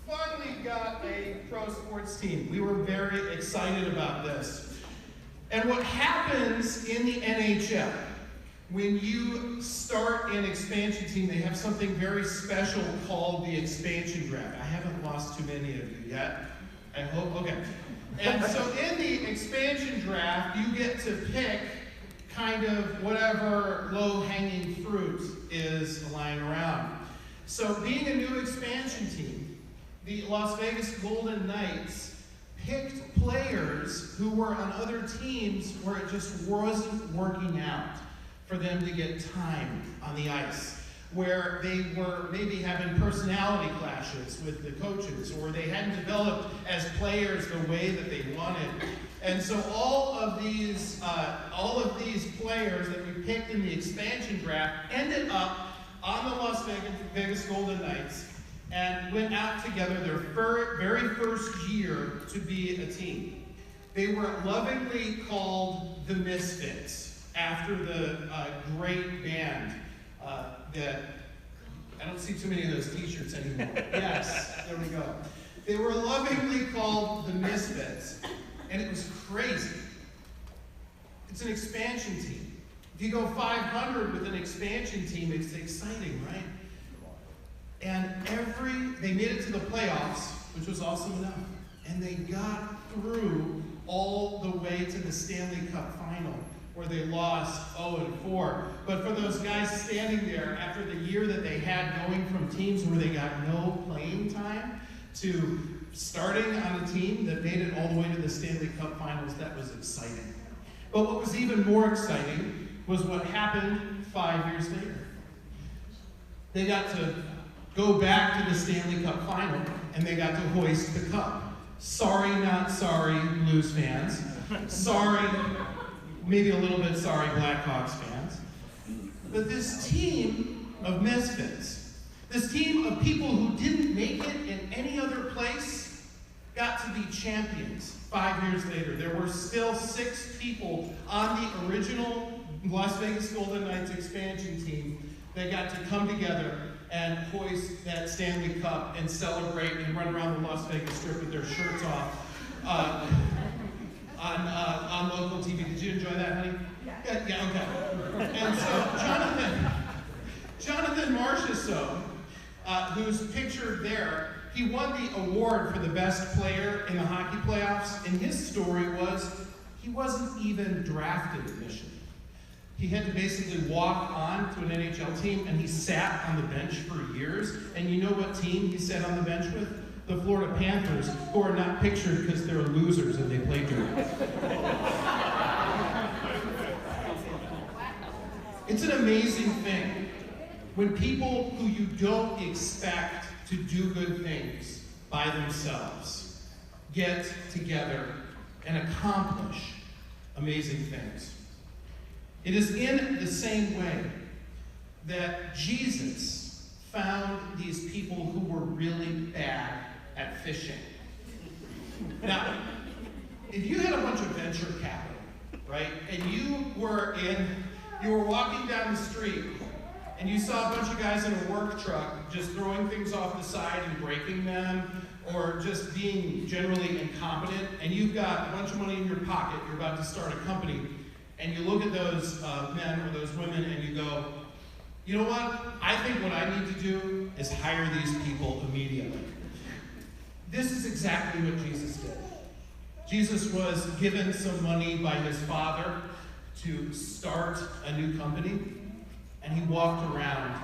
Finally got a pro sports team. We were very excited about this. And what happens in the NHL, when you start an expansion team, they have something very special called the expansion draft. I haven't lost too many of you yet. I hope, okay. And so in the expansion draft, you get to pick kind of whatever low-hanging fruit is lying around. So being a new expansion team, the Las Vegas Golden Knights picked players who were on other teams where it just wasn't working out for them to get time on the ice, where they were maybe having personality clashes with the coaches, or they hadn't developed as players the way that they wanted. And so all of these players that we picked in the expansion draft ended up on the Las Vegas Golden Knights and went out together their very first year to be a team. They were lovingly called the Misfits, after the great band that, I don't see too many of those t-shirts anymore. Yes, there we go. They were lovingly called the Misfits, and it was crazy. It's an expansion team. If you go 500 with an expansion team, it's exciting, right? And they made it to the playoffs, which was awesome enough. And they got through all the way to the Stanley Cup final, where they lost 0-4. But for those guys standing there after the year that they had, going from teams where they got no playing time to starting on a team that made it all the way to the Stanley Cup finals, that was exciting. But what was even more exciting was what happened 5 years later. They got to go back to the Stanley Cup final, and they got to hoist the cup. Sorry, not sorry, Blues fans. Sorry, maybe a little bit sorry, Blackhawks fans. But this team of misfits, this team of people who didn't make it in any other place, got to be champions 5 years later. There were still 6 people on the original Las Vegas Golden Knights expansion team that got to come together and hoist that Stanley Cup and celebrate and run around the Las Vegas Strip with their shirts off on local TV. Did you enjoy that, honey? Yeah, okay. And so Jonathan Marchessault, who's pictured there, he won the award for the best player in the hockey playoffs, and his story was he wasn't even drafted initially. He had to basically walk on to an NHL team, and he sat on the bench for years. And you know what team he sat on the bench with? The Florida Panthers, who are not pictured because they're losers and they play dirty. It's an amazing thing when people who you don't expect to do good things by themselves get together and accomplish amazing things. It is in the same way that Jesus found these people who were really bad at fishing. Now, if you had a bunch of venture capital, right, and you were walking down the street and you saw a bunch of guys in a work truck just throwing things off the side and breaking them, or just being generally incompetent, and you've got a bunch of money in your pocket, you're about to start a company, and you look at those men or those women and you go, you know what? I think what I need to do is hire these people immediately. This is exactly what Jesus did. Jesus was given some money by his father to start a new company, and he walked around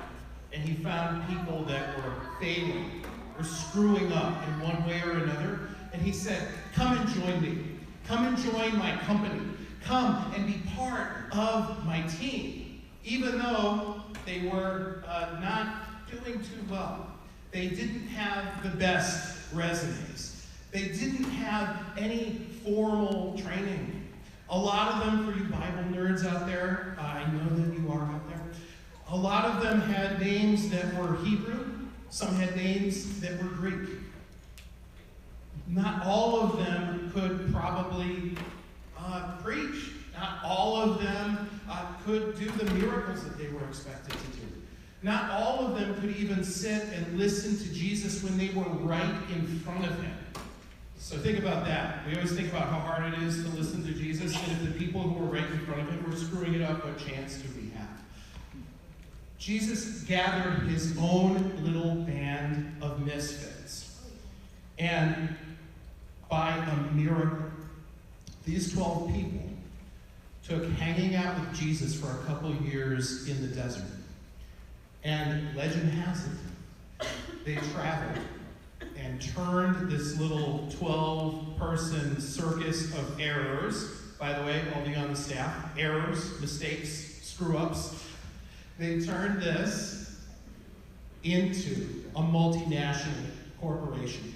and he found people that were failing or screwing up in one way or another, and he said, come and join me. Come and join my company. Come and be part of my team. Even though they were not doing too well. They didn't have the best resumes. They didn't have any formal training. A lot of them, for you Bible nerds out there, I know that you are out there, a lot of them had names that were Hebrew. Some had names that were Greek. Not all of them could probably preach. Not all of them could do the miracles that they were expected to do. Not all of them could even sit and listen to Jesus when they were right in front of him. So think about that. We always think about how hard it is to listen to Jesus, and if the people who were right in front of him were screwing it up, what chance do we have? Jesus gathered his own little band of misfits. And by a miracle, these 12 people took hanging out with Jesus for a couple years in the desert. And legend has it, they traveled and turned this little 12-person circus of errors, by the way, all being on the staff, errors, mistakes, screw-ups, they turned this into a multinational corporation.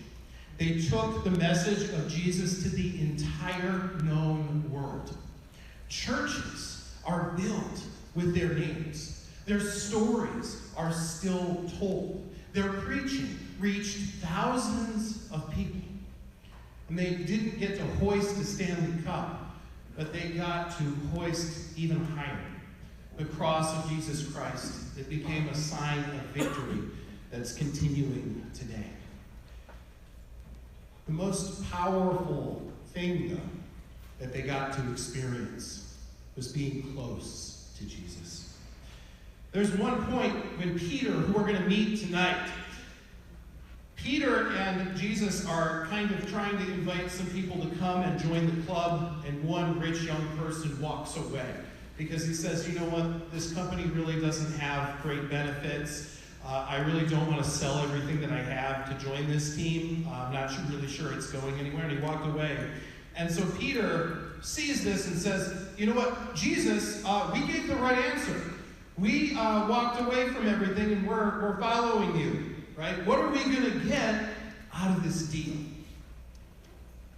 They took the message of Jesus to the entire known world. Churches are built with their names. Their stories are still told. Their preaching reached thousands of people. And they didn't get to hoist the Stanley Cup, but they got to hoist even higher the cross of Jesus Christ that became a sign of victory that's continuing today. The most powerful thing, though, that they got to experience was being close to Jesus. There's one point when Peter, who we're going to meet tonight, Peter and Jesus are kind of trying to invite some people to come and join the club, and one rich young person walks away because he says, you know what, this company really doesn't have great benefits. I really don't want to sell everything that I have to join this team. I'm not really sure it's going anywhere, and he walked away. And so Peter sees this and says, you know what, Jesus, we gave the right answer. We walked away from everything and we're following you, right? What are we going to get out of this deal?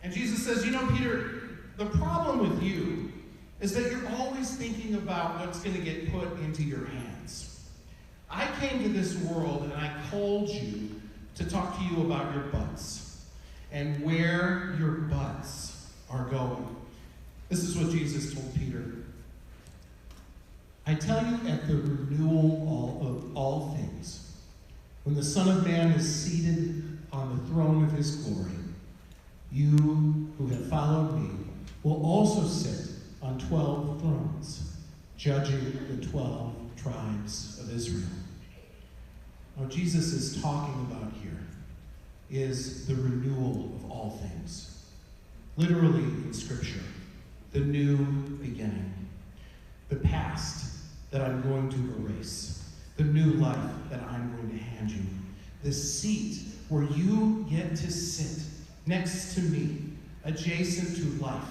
And Jesus says, you know, Peter, the problem with you is that you're always thinking about what's going to get put into your hands. I came to this world and I called you to talk to you about your butts and where your butts are going. This is what Jesus told Peter. I tell you, at the renewal of all things, when the Son of Man is seated on the throne of his glory, you who have followed me will also sit on 12 thrones, judging the 12 tribes of Israel. What Jesus is talking about here is the renewal of all things. Literally in Scripture, the new beginning. The past that I'm going to erase. The new life that I'm going to hand you. The seat where you get to sit next to me, adjacent to life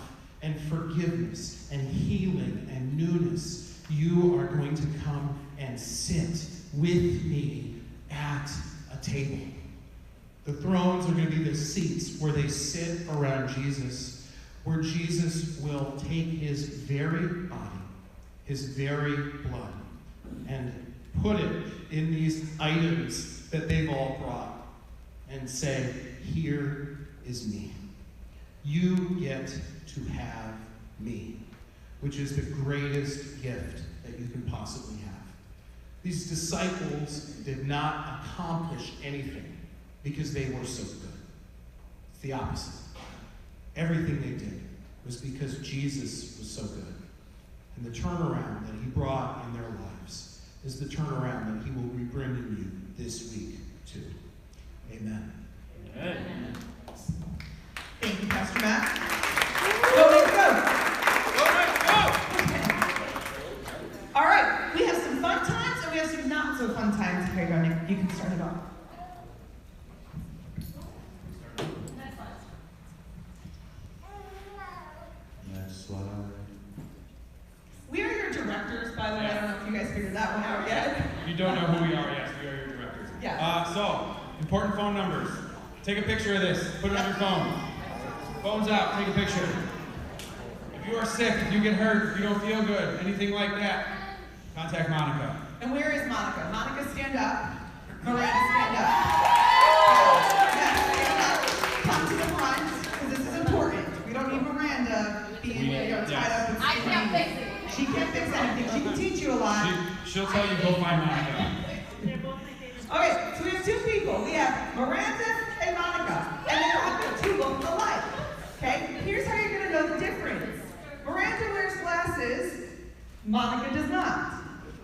and forgiveness and healing and newness. You are going to come and sit with me at a table. The thrones are going to be the seats where they sit around Jesus, where Jesus will take his very body, his very blood, and put it in these items that they've all brought and say, here is me. You get to have me, which is the greatest gift that you can possibly have. These disciples did not accomplish anything because they were so good. It's the opposite. Everything they did was because Jesus was so good. And the turnaround that he brought in their lives is the turnaround that he will be bringing you this week too. Amen. Amen. Thank you, Pastor Matt. Go, Nick, go. All right, we have some fun times and we have some not so fun times. Here you go, Nick. You can start it off. Next slide. We are your directors, by the way. I don't know if you guys figured that one out yet. If you don't know who we are, yes, we are your directors. Yeah. So, important phone numbers. Take a picture of this. Put it on your phone. Phone's out. Take a picture. If you are sick, if you get hurt, if you don't feel good, anything like that, contact Monica. And where is Monica? Monica, stand up. Miranda, stand up. Yes, stand up. Come to the front, because this is important. We don't need Miranda being tied up with I can't fix it. She can't fix anything. She can teach you a lot. She'll tell you go find Monica. Okay, so we have two people. We have Miranda and Monica. And they happen to look alike. Okay? Here's how you're going to know the difference. Miranda wears glasses. Monica does not.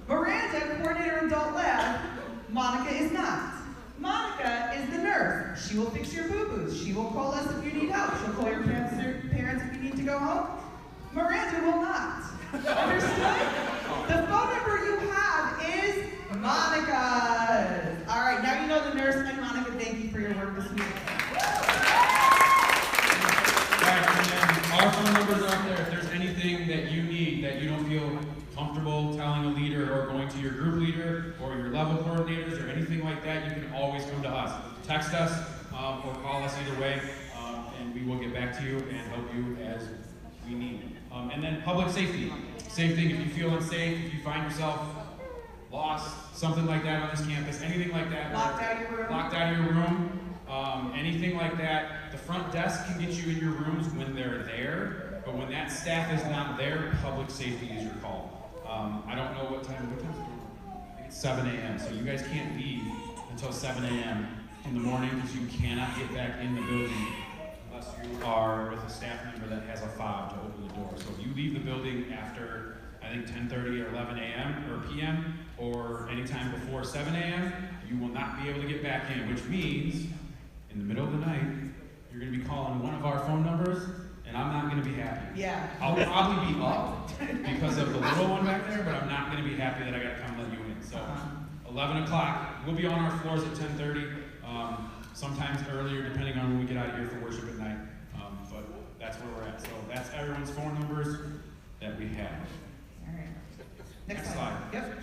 Miranda, coordinator adult lab. Monica is not. Monica is the nurse. She will fix your boo-boos. She will call us if you need help. She'll call your parents if you need to go home. Miranda will not. Understood? The phone number you have is Monica's. All right, now you know the nurse and Monica. Thank you for your work this week. Alright, and then our phone numbers are up there. If there's anything that you need that you don't feel comfortable telling a leader or going to your group leader or your level coordinators or anything like that, you can always come to us. Text us or call us either way, and we will get back to you and help you as we need. And then public safety. Same thing, if you feel unsafe, if you find yourself lost, something like that on this campus, anything like that. Locked out of your room. Locked out of your room. Anything like that, the front desk can get you in your rooms when they're there, but when that staff is not there, public safety is your call. I don't know what time is it? I think it's 7 a.m., so you guys can't leave until 7 a.m. in the morning because you cannot get back in the building unless you are with a staff member that has a fob to open the door. So if you leave the building after, I think 10:30 or 11 a.m. or p.m. or anytime before 7 a.m., you will not be able to get back in, which means in the middle of the night, you're going to be calling one of our phone numbers, and I'm not going to be happy. Yeah. I'll probably be up because of the little one back there, but I'm not going to be happy that I got to come let you in. So 11 o'clock, we'll be on our floors at 10:30, sometimes earlier depending on when we get out of here for worship at night, but that's where we're at. So that's everyone's phone numbers that we have. All right. Next slide. Yep.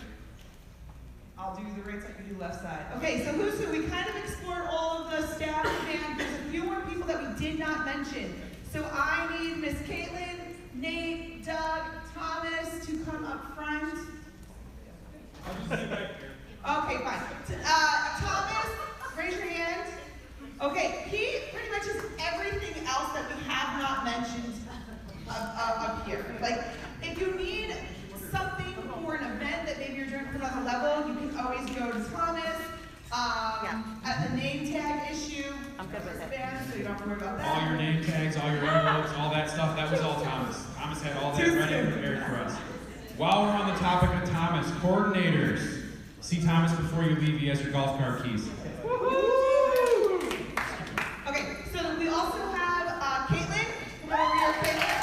I'll do the right side, you do left side. Okay, so who's who? We kind of explored all of the staff and there's a few more people that we did not mention. So I need Miss Caitlin, Nate, Doug, Thomas to come up front. I'll just sit back here. Okay, fine. Thomas, raise your hand. Okay, he pretty much is everything else that we have not mentioned up here. Like, if you need something for an event that maybe you're doing for another level, you can always go to Thomas. At the name tag issue, I'm good with it. So you don't have to worry about that. All your name tags, all your envelopes, all that stuff, that was all Thomas. Thomas had all that ready and prepared for us. While we're on the topic of Thomas, coordinators, see Thomas before you leave. He has your golf cart keys. Woo-hoo! Okay, so we also have Caitlin. Come over here, Caitlin.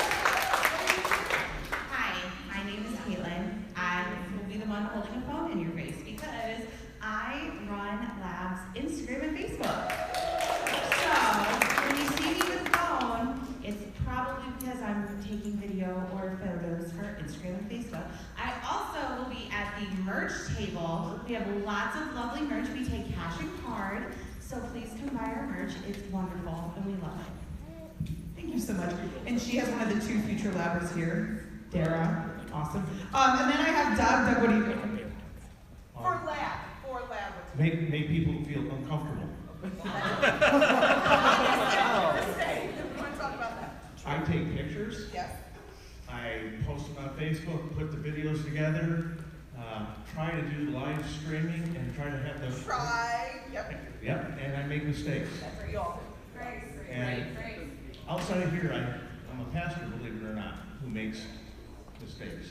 Hi, my name is Caitlin. I will be the one holding a phone in your face because I run Lab's Instagram and Facebook. So when you see me with a phone, it's probably because I'm taking video or photos for Instagram and Facebook. I also will be at the merch table. We have lots of lovely merch. We take cash and card. So please come buy our merch. It's wonderful and we love it. Thank you so much. And she has one of the two future labbers here, Dara. Awesome. And then I have Doug. Doug, what do you do? For lab. Make people feel uncomfortable. I take pictures. Yes. I post them on Facebook, put the videos together, try to do live streaming, and try to have them. Yep. Yep, and I make mistakes. That's right, y'all. And outside of here, I'm a pastor, believe it or not, who makes mistakes.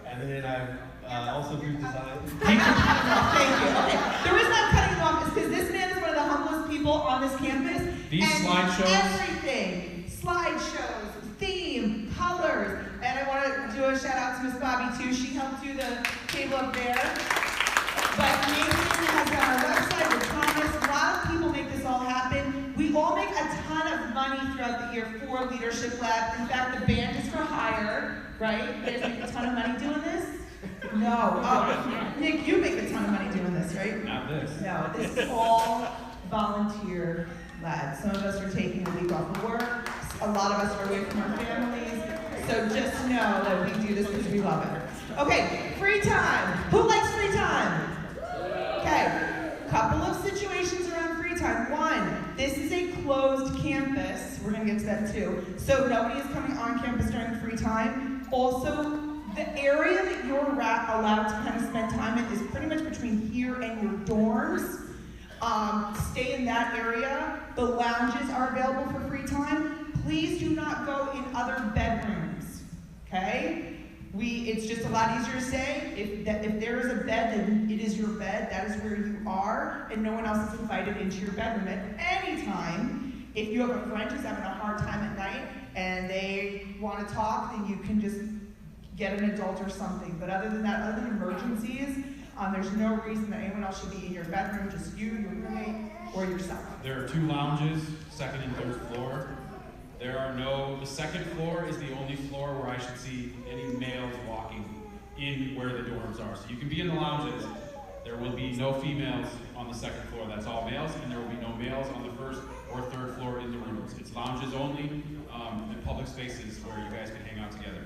And then I also do design. Thank you. Okay. The reason I'm cutting you off is because this man is one of the humblest people on this campus. These and slideshows? Everything. Slideshows, theme, colors. And I want to do a shout out to Miss Bobby too. She helped do the table up there. But Nathan has got our website with Thomas. A lot of people make this all happen. We all make a ton of money throughout the year for Leadership Lab. In fact, the band is for hire, right? You guys make a ton of money doing this? No. Oh, Nick, you make a ton of money doing this, right? Not this. No, this is all volunteer lads. Some of us are taking a week off of work. A lot of us are away from our families. So just know that we do this because we love it. Okay, free time. Who likes free time? Okay, couple of situations around free time. One, this is a closed campus. We're gonna get to that too. So nobody is coming on campus during free time. Also, the area that you're allowed to kind of spend time in is pretty much between here and your dorms. Stay in that area. The lounges are available for free time. Please do not go in other bedrooms, okay? It's just a lot easier to say. If there is a bed, then it is your bed. That is where you are, and no one else is invited into your bedroom at any time. If you have a friend who's having a hard time at night and they want to talk, then you can just get an adult or something. But other than that, other than emergencies, there's no reason that anyone else should be in your bedroom, just you, your roommate, or yourself. There are 2 lounges, 2nd and 3rd floor. The second floor is the only floor where I should see any males walking in where the dorms are. So you can be in the lounges. There will be no females on the 2nd floor. That's all males, and there will be no males on the 1st or 3rd floor in the rooms. It's lounges only, and public spaces where you guys can hang out together.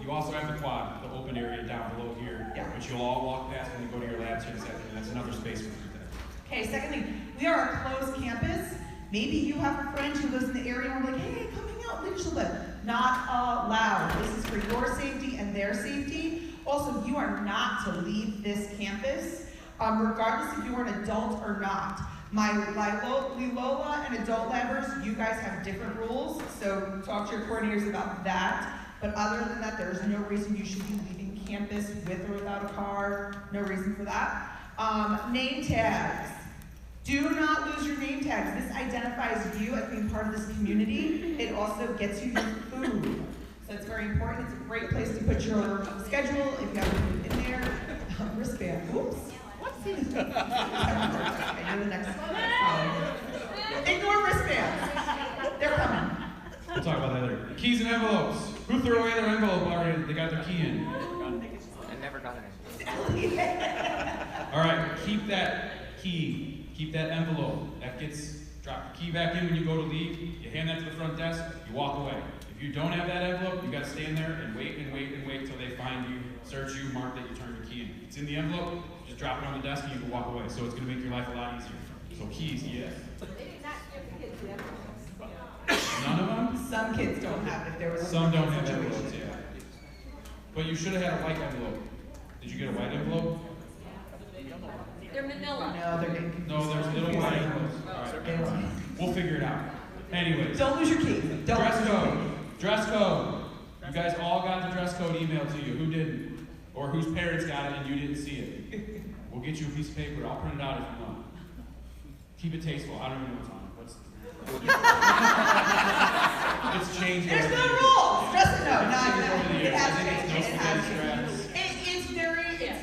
You also have the quad, the open area down below here, which you'll all walk past when you go to your labs here this afternoon. That's another space for you there. Okay, second thing, we are a closed campus. Maybe you have a friend who lives in the area and we're like, hey, come hang out, Leadership Lab. Not allowed. This is for your safety and their safety. Also, you are not to leave this campus, regardless if you are an adult or not. My Lola and adult labbers, you guys have different rules, so talk to your coordinators about that. But other than that, there's no reason you should be leaving campus with or without a car. No reason for that. Name tags. Do not lose your name tags. This identifies you as being part of this community. It also gets you your food. So it's very important. It's a great place to put your schedule if you have food in there. Wristband. Oops. Whoopsie. Okay, you're the next one. Ignore wristbands. They're coming. We'll talk about that later. Keys and envelopes. Who threw away their envelope already? They got their key in. I never got it. All right, keep that key. Keep that envelope. That gets dropped. The key back in when you go to leave. You hand that to the front desk. You walk away. If you don't have that envelope, you got to stand there and wait and wait and wait till they find you, search you, mark that you turned your key in. If it's in the envelope, just drop it on the desk and you can walk away. So it's going to make your life a lot easier. So keys, yes. None of them? Some kids don't have it. There was Some don't have envelopes, yeah. But you should have had a white envelope. Did you get a white envelope? They're manila. No, they're getting No, there's little white envelopes. All right, we'll figure it out. Anyways. Don't lose your key. Dress code. Dress code. You guys all got the dress code emailed to you. Who didn't? Or whose parents got it and you didn't see it? We'll get you a piece of paper. I'll print it out if you want. Keep it tasteful. I don't even know what's on it. It's changed. There's no rules. Just no. It has changed. It has changed.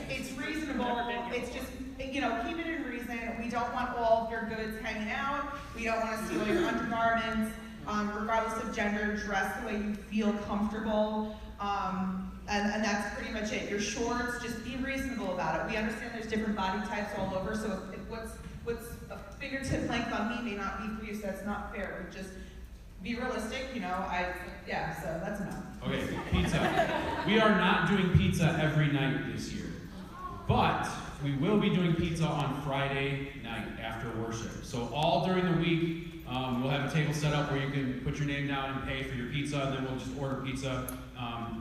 It's reasonable. It's just, keep it in reason. We don't want all of your goods hanging out. We don't want to steal your undergarments. Regardless of gender, dress the way you feel comfortable. And that's pretty much it. Your shorts, just be reasonable about it. We understand there's different body types all over, so if what's a fingertip length on me may not be for you, so that's not fair. We just be realistic, so that's enough. Okay, pizza. We are not doing pizza every night this year, but we will be doing pizza on Friday night after worship. So all during the week, we'll have a table set up where you can put your name down and pay for your pizza, and then we'll just order pizza.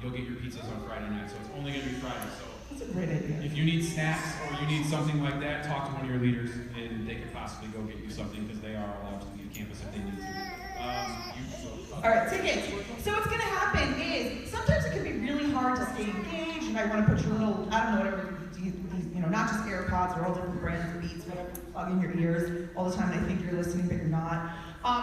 You'll get your pizzas on Friday night, so it's only going to be Friday. So that's a great idea. If you need snacks or you need something like that, talk to one of your leaders, and they could possibly go get you something because they are allowed to leave campus if they need to. All right, tickets. So what's going to happen is sometimes it can be really hard to stay engaged, you might want to put your little, I don't know, whatever, you know, not just AirPods or all different brands of Beats, whatever, plug in your ears all the time. They think you're listening, but you're not.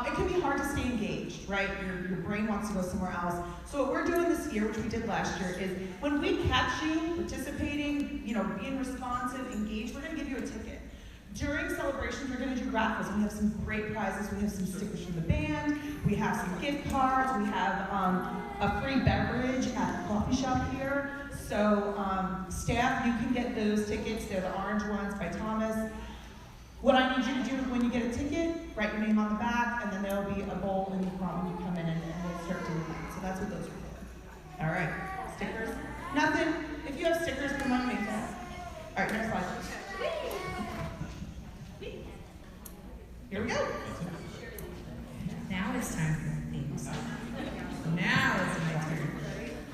It can be hard to stay engaged, right? Your brain wants to go somewhere else. So what we're doing this year, which we did last year, is when we catch you participating, you know, being responsive, engaged, we're going to give you a ticket. During celebrations, we're going to do raffles. We have some great prizes. We have some stickers from the band. We have some gift cards. We have a free beverage at the coffee shop here. So staff, you can get those tickets. They're the orange ones by Thomas. What I need you to do when you get a ticket, write your name on the back, and then there'll be a bowl in the front when you come in, and we'll start doing that. So that's what those are for. All right, stickers? Nothing. If you have stickers, come on, make that. All right, next slide. Here we go. Now it's time for the theme song. Now it's my turn.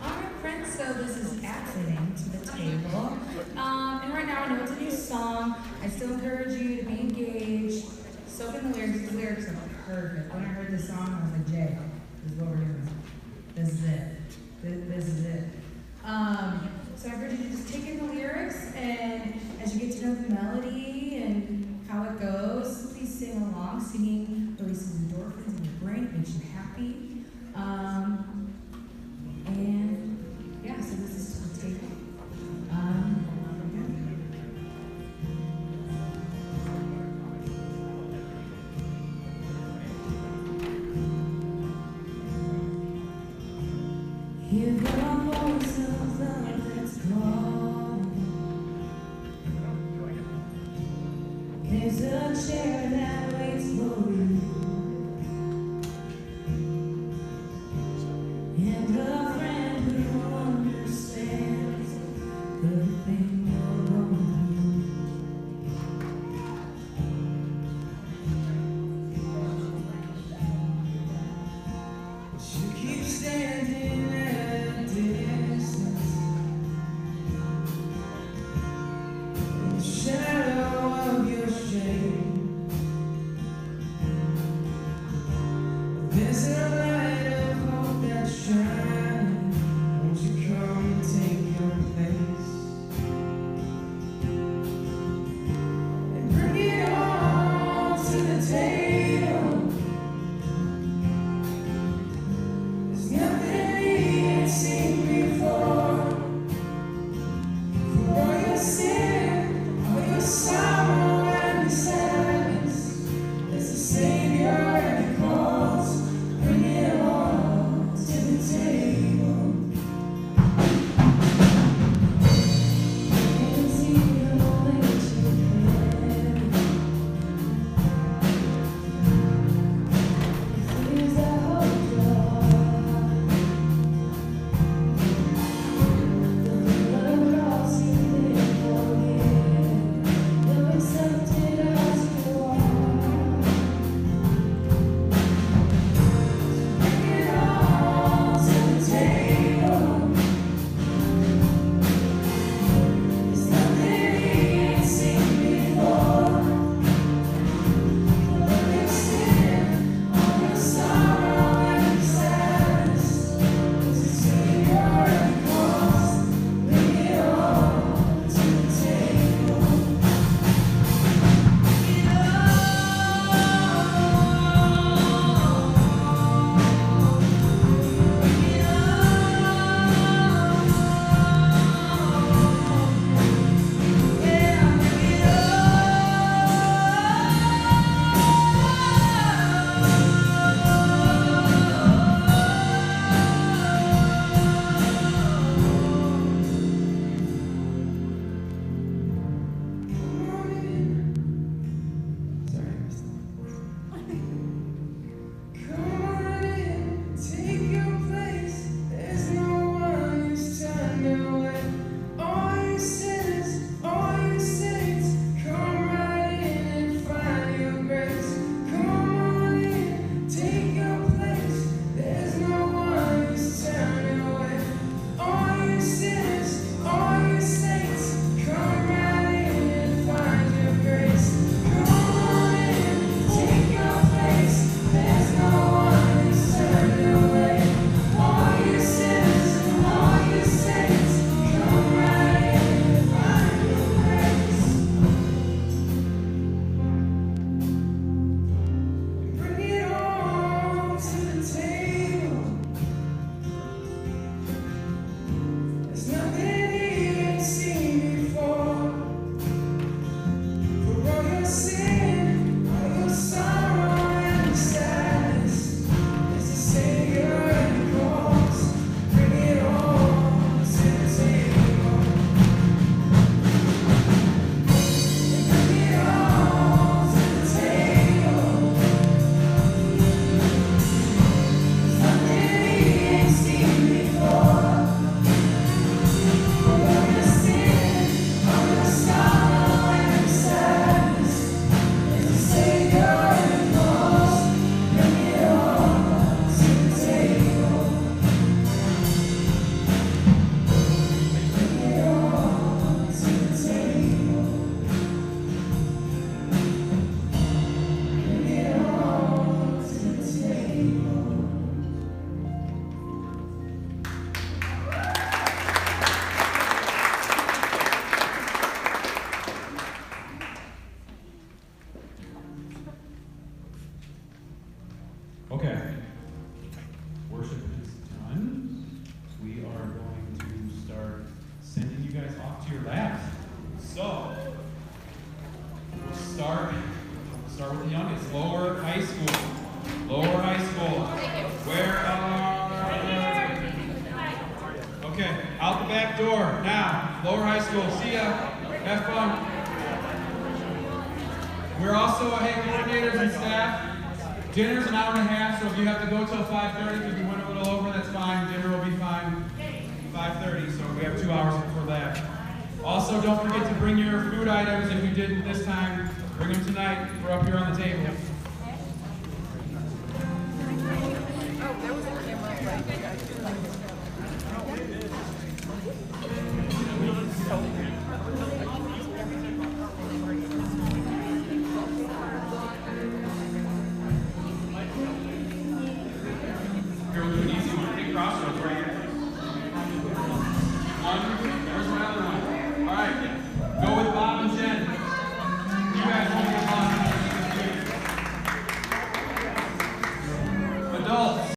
All right, friends, so this is Accident to the Table. And right now I know it's a new song. I still encourage you to be engaged. Soak in the lyrics. The lyrics are perfect. When I heard this song, I was like, Jay, this is what we're doing. This is it. This is it. So I encourage you to just take in the lyrics, and as you get to know the melody and how it goes, please sing along. Singing releases endorphins in your brain. It makes you happy. And yeah, so this is to the table. Hear the voice of love that's calling. There's a chair that waits for you, and a friend who understands everything you're going through. You keep standing at a distance, in the shadow of your shame. to your labs. So, we'll start with the youngest, Lower High School. Lower High School. Where are... Okay, out the back door. Now, Lower High School. See ya. Have fun. We're also hey, coordinators and staff. Dinner's an hour and a half, so if you have to go till 5:30, if you went a little over, that's fine. Dinner will be fine. 5:30, so we have 2 hours before that. Also, don't forget to bring your food items if you didn't this time. Bring them tonight. We're up here on the table.